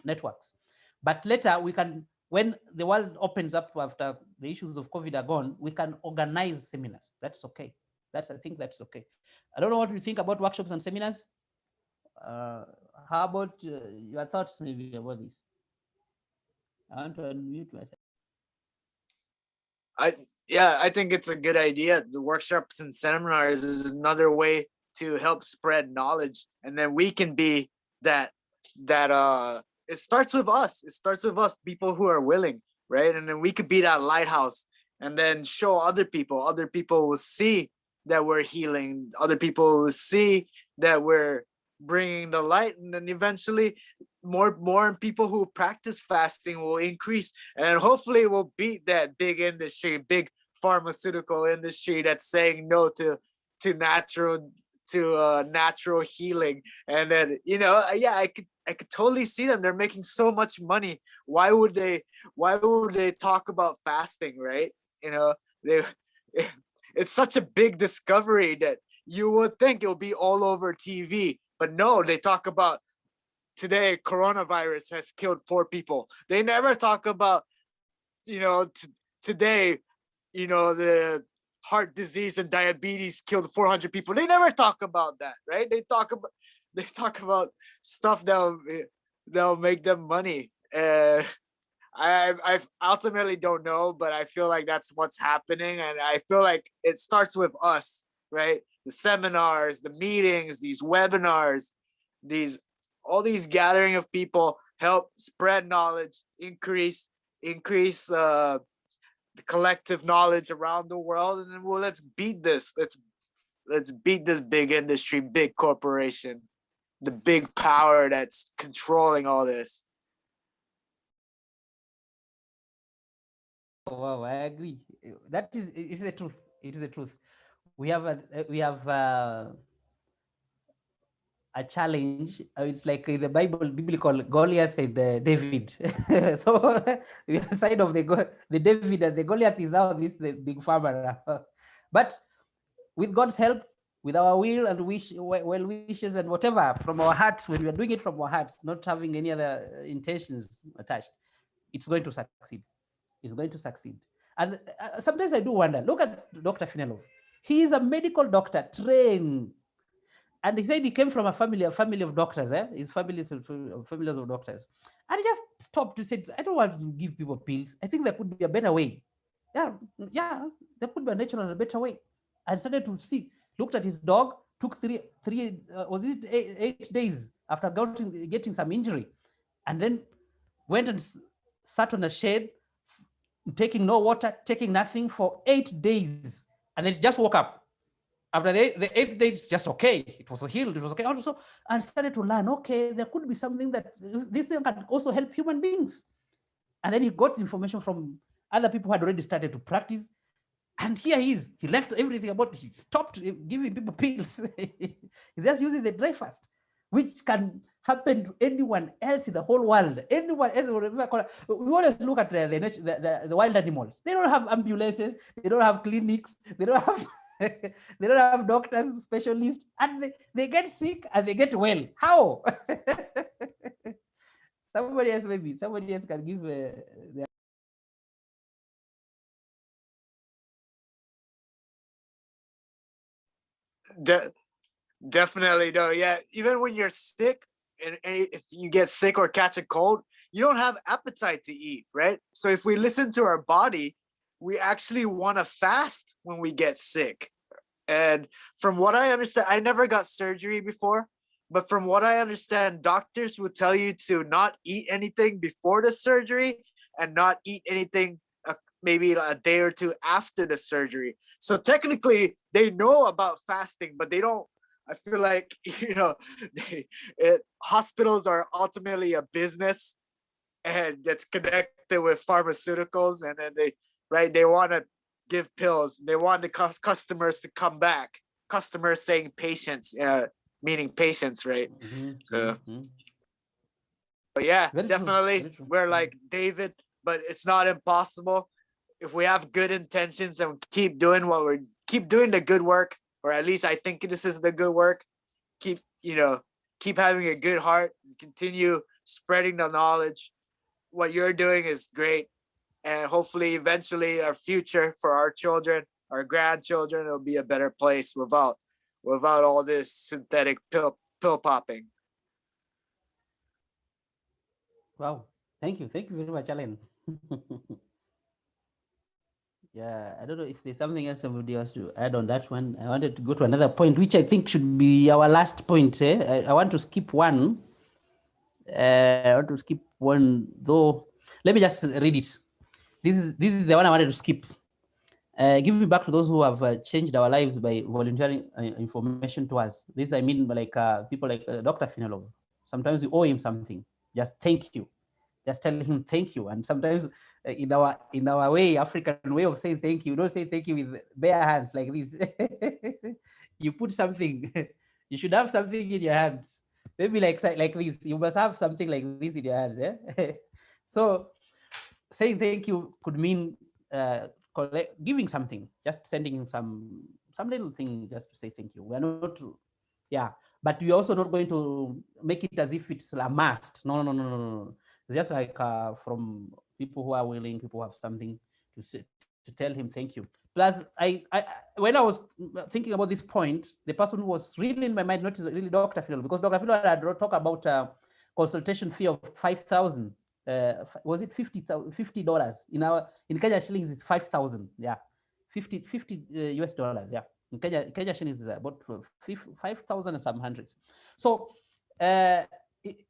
networks. But later we can, when the world opens up after the issues of COVID are gone, we can organize seminars. That's okay. I think that's okay. I don't know what you think about workshops and seminars. How about your thoughts maybe about this? I want to unmute myself. I think it's a good idea. The workshops and seminars is another way to help spread knowledge, and then we can be that it starts with us. It starts with us, people who are willing, right? And then we could be that lighthouse, and then show other people. Other people will see that we're healing. Other people will see that we're bringing the light, and then eventually more people who practice fasting will increase, and hopefully we'll beat that big industry, big pharmaceutical industry that's saying no to natural healing. And then I could totally see them. They're making so much money. Why would they talk about fasting, right? It's such a big discovery that you would think it'll be all over TV, but no, they talk about today coronavirus has killed 4 people. They never talk about today the heart disease and diabetes killed 400 people. They never talk about that, right? They talk about stuff that'll make them money. I ultimately don't know, but I feel like that's what's happening, and I feel like it starts with us, right? The seminars, the meetings, these webinars, all these gathering of people help spread knowledge, increase the collective knowledge around the world, and then let's beat this. Let's beat this big industry, big corporation, the big power that's controlling all this. Oh, wow, I agree. That is the truth. It is the truth. We have a challenge. It's like in the biblical Goliath and David. So the side of the David, and the Goliath is now the big farmer. But with God's help, with our will and well wishes and whatever from our hearts, when we are doing it from our hearts, not having any other intentions attached, it's going to succeed. It's going to succeed. And sometimes I do wonder, look at Dr. Filonov. He is a medical doctor trained. And he said he came from a family of doctors. His families of doctors. And he just stopped to say, I don't want to give people pills. I think there could be a better way. Yeah, there could be a natural and a better way. I started to see, looked at his dog, took 8 days after getting some injury, and then went and sat on a shade, taking no water, taking nothing for 8 days, and then just woke up. After the 8th day, it's just okay. It was healed. It was okay. Also, and started to learn, okay, there could be something that this thing can also help human beings. And then he got information from other people who had already started to practice. And here he is. He left everything about. He stopped giving people pills. He's just using the dry fast, which can happen to anyone else in the whole world. Anyone else. We always look at the wild animals. They don't have ambulances. They don't have clinics. They don't have they don't have doctors, specialists, and they get sick and they get well. How? Somebody else can give their Definitely no. Yeah, even when you're sick, and if you get sick or catch a cold, you don't have appetite to eat, right? So if we listen to our body, we actually want to fast when we get sick. And from what I understand, I never got surgery before, but from what I understand, doctors will tell you to not eat anything before the surgery and not eat anything maybe a day or two after the surgery. So technically, they know about fasting, but they don't. I feel like hospitals are ultimately a business, and that's connected with pharmaceuticals, and then they want to give pills. They want the customers to come back. Customers saying patients, meaning patients, right? So, but yeah, Very definitely, true. we're like David, but it's not impossible if we have good intentions and keep doing the good work, or at least I think this is the good work. Keep having a good heart and continue spreading the knowledge. What you're doing is great, and hopefully eventually our future for our children, our grandchildren, will be a better place without all this synthetic pill popping. Wow. Thank you very much, Alan. Yeah, I don't know if there's something else somebody wants to add on that one. I wanted to go to another point, which I think should be our last point. I want to skip one. Though. Let me just read it. This is the one I wanted to skip. Giving back to those who have changed our lives by volunteering information to us. This I mean, like people like Dr. Filonov. Sometimes we owe him something. Just thank you. Just tell him thank you. And sometimes in our way, African way of saying thank you, don't say thank you with bare hands like this. You put something. You should have something in your hands. Maybe like this. You must have something like this in your hands. Yeah? So saying thank you could mean giving something, just sending him some little thing just to say thank you. We're not, yeah, but we're also not going to make it as if it's a must. No. Just like from people who are willing, people who have something to say, to tell him thank you. Plus, I when I was thinking about this point, the person who was really in my mind, not really Dr. Filonov, because Dr. Filonov had talked about consultation fee of 5,000. Was it $50 in Kenya shillings? It's 5,000. Yeah, 50 US dollars. Yeah, in Kenya shillings is about 5,000 and some hundreds. So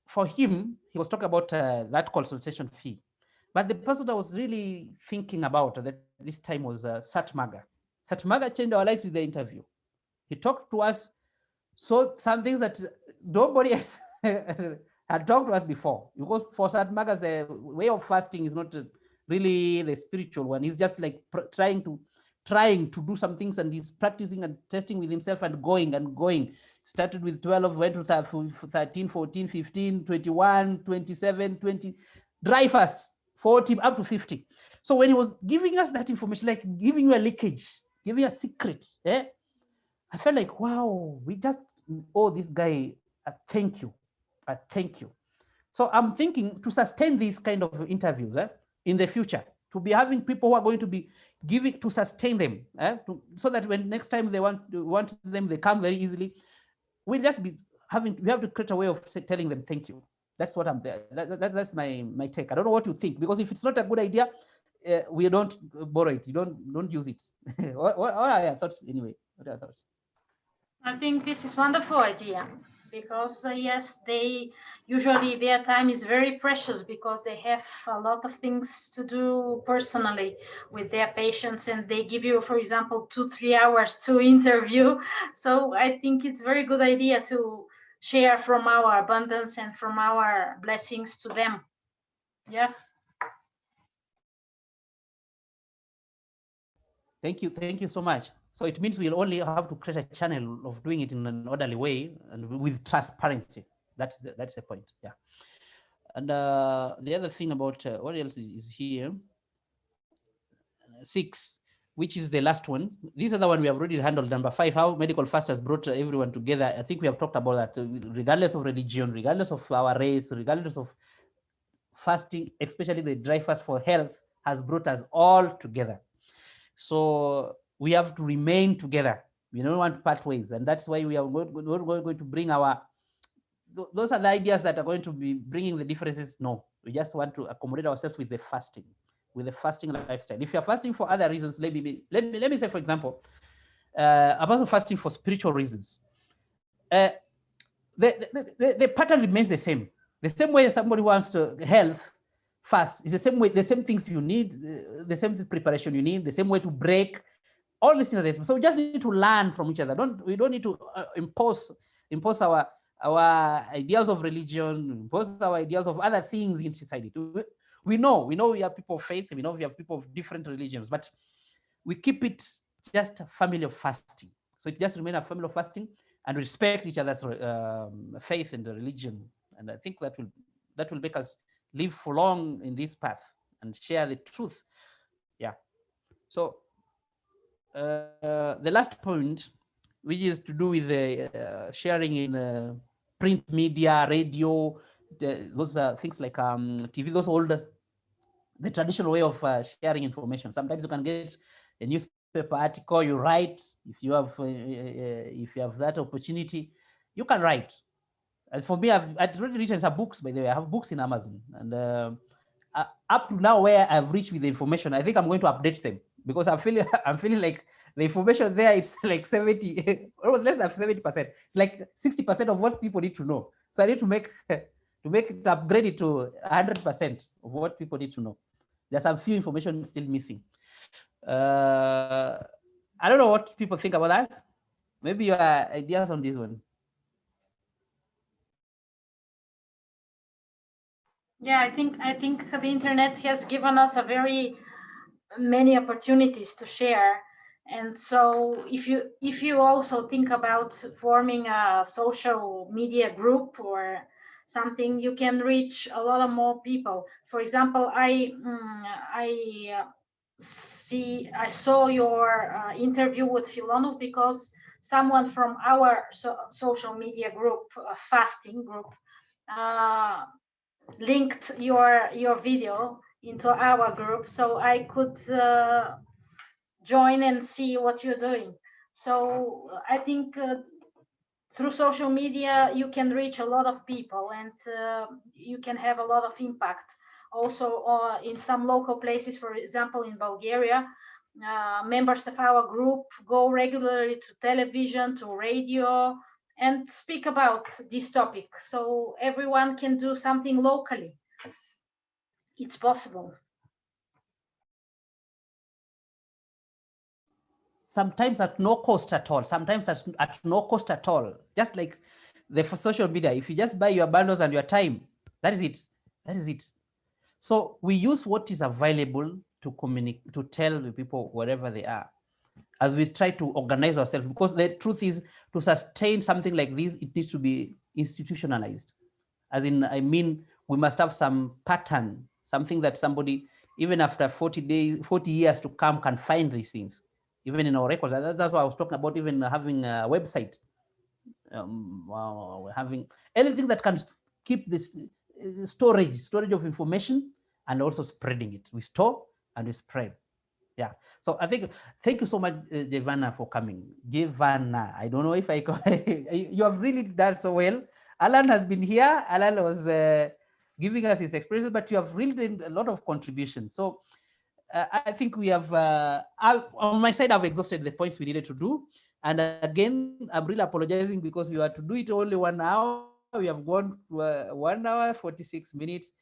for him, he was talking about that consultation fee. But the person I was really thinking about at this time was Sat Marga. Sat Marga changed our life with the interview. He talked to us some things that nobody else had talked to us before. Because for Sat Marga, the way of fasting is not really the spiritual one. He's just like trying to do some things, and he's practicing and testing with himself and going. Started with 12, went to 13, 14, 15, 21, 27, 20, dry fasts, 40, up to 50. So when he was giving us that information, like giving you a leakage, giving you a secret, I felt like, wow, we just owe this guy a thank you. So I'm thinking to sustain these kind of interviews in the future, to be having people who are going to be giving, to sustain them, so that when next time they want them, they come very easily. We have to create a way of telling them thank you. That's what I'm there. That's my take. I don't know what you think, because if it's not a good idea, we don't borrow it. You don't use it. What are your thoughts anyway? What are your thoughts? I think this is a wonderful idea, because yes, usually their time is very precious, because they have a lot of things to do personally with their patients, and they give you, for example, 2-3 hours to interview. So I think it's a very good idea to share from our abundance and from our blessings to them. Yeah. Thank you so much. So it means we'll only have to create a channel of doing it in an orderly way and with transparency. That's the point. Yeah. And the other thing about what else is here? 6, which is the last one. This is the one we have already handled. Number 5, how medical fast has brought everyone together. I think we have talked about that. Regardless of religion, regardless of our race, regardless of fasting, especially the dry fast for health, has brought us all together. So we have to remain together. We don't want to part ways, and that's why we are going to bring our. Those are the ideas that are going to be bringing the differences. No, we just want to accommodate ourselves with the fasting lifestyle. If you're fasting for other reasons, let me say, for example, a person fasting for spiritual reasons, the pattern remains the same. The same way somebody wants to health fast is the same way, the same things you need, the same preparation you need, the same way to break. All these things are the same. So we just need to learn from each other. We don't need to impose our ideas of religion, impose our ideas of other things in society. We know we have people of faith. We know we have people of different religions, but we keep it just a family of fasting. So it just remains a family of fasting and respect each other's faith and religion. And I think that will make us live for long in this path and share the truth. Yeah. So the last point, which is to do with the sharing in print media, radio, those things like TV, those the traditional way of sharing information. Sometimes you can get a newspaper article, you write. If you have that opportunity, you can write. As for me, I've already written some books, by the way. I have books in Amazon, and up to now, where I've reached with the information, I think I'm going to update them, because I'm feeling like the information there, it's like 70, almost less than 70%. It's like 60% of what people need to know. So I need to make it, upgrade it to 100% of what people need to know. There's some few information still missing. I don't know what people think about that. Maybe your ideas on this one. Yeah, I think the internet has given us a very many opportunities to share. And so if you also think about forming a social media group or something, you can reach a lot of more people. For example, I saw your interview with Filonov because someone from our social media group, fasting group, linked your video into our group, so I could join and see what you're doing. So I think through social media you can reach a lot of people, and you can have a lot of impact. Also in some local places, for example in Bulgaria, members of our group go regularly to television, to radio, and speak about this topic, so everyone can do something locally. It's possible. Sometimes at no cost at all. Sometimes at no cost at all. Just like for social media, if you just buy your bundles and your time, that is it. That is it. So we use what is available to communicate, to tell the people wherever they are, as we try to organize ourselves. Because the truth is, to sustain something like this, it needs to be institutionalized. As in, I mean, we must have some pattern, something that somebody, even after 40 years to come, can find these things, even in our records. That's why I was talking about even having a website, having anything that can keep this storage of information and also spreading it. We store and we spread. Yeah. So I think, thank you so much, Giovanna, for coming. Giovanna, I don't know if I you have really done so well. Alan has been here. Alan was giving us his experiences, but you have really done a lot of contribution. So I think we have, on my side, I've exhausted the points we needed to do. And again, I'm really apologizing because we had to do it only 1 hour. We have gone 1 hour, 46 minutes.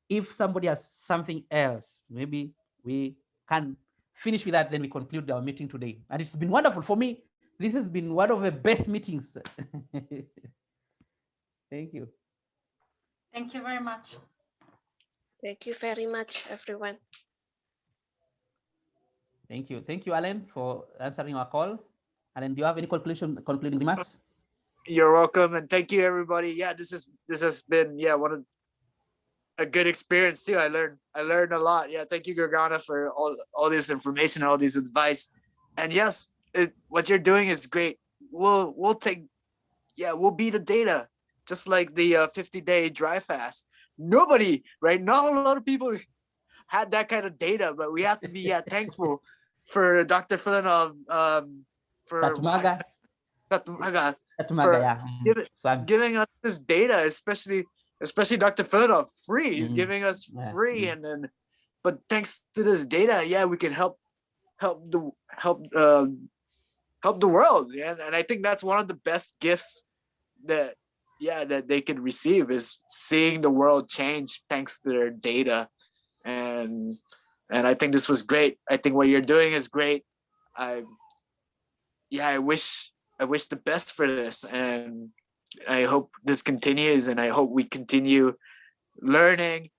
If somebody has something else, maybe we can finish with that, then we conclude our meeting today. And it's been wonderful for me. This has been one of the best meetings. Thank you. Thank you very much. Thank you very much, everyone. Thank you, Alan, for answering our call. Alan, do you have any concluding remarks? You're welcome, and thank you, everybody. Yeah, this has been a good experience too. I learned a lot. Yeah, thank you, Gargana, for all this information, all this advice. And yes, what you're doing is great. We'll beat the data, just like the 50-day dry fast. Nobody, right? Not a lot of people had that kind of data, but we have to be thankful for Dr. Filonov, for Sat Marga. Sat Marga, Sat Marga, for yeah. Swag. giving us this data, especially Dr. Filonov, free. He's giving us Yeah. free, and then, but thanks to this data, yeah, we can help the world. Yeah, and I think that's one of the best gifts that they could receive, is seeing the world change thanks to their data. And I think this was great. I think what you're doing is great. I wish the best for this, and I hope this continues, and I hope we continue learning,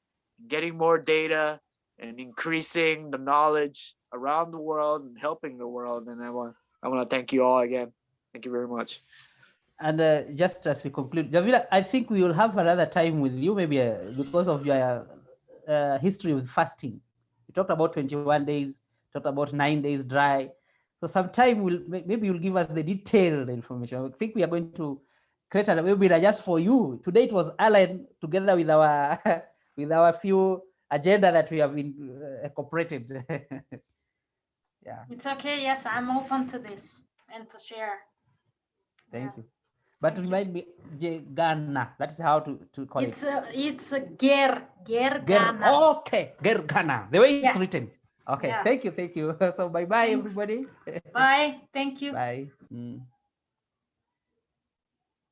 getting more data, and increasing the knowledge around the world and helping the world. And I want to thank you all again. Thank you very much. And just as we conclude, Javila, I think we will have another time with you, maybe because of your history with fasting. We talked about 21 days, talked about 9 days dry. So sometime maybe you'll give us the detailed information. I think we are going to create a webinar just for you. Today it was Alan together with our with our few agenda that we have incorporated. Yeah. It's okay. Yes, I'm open to this and to share. Thank you. But remind me, Ghana. That is how to call it. It's Ghana. Okay, Ghana. The way it's written. Okay. Yeah. Thank you. So bye-bye, everybody. Bye. Thank you. Bye.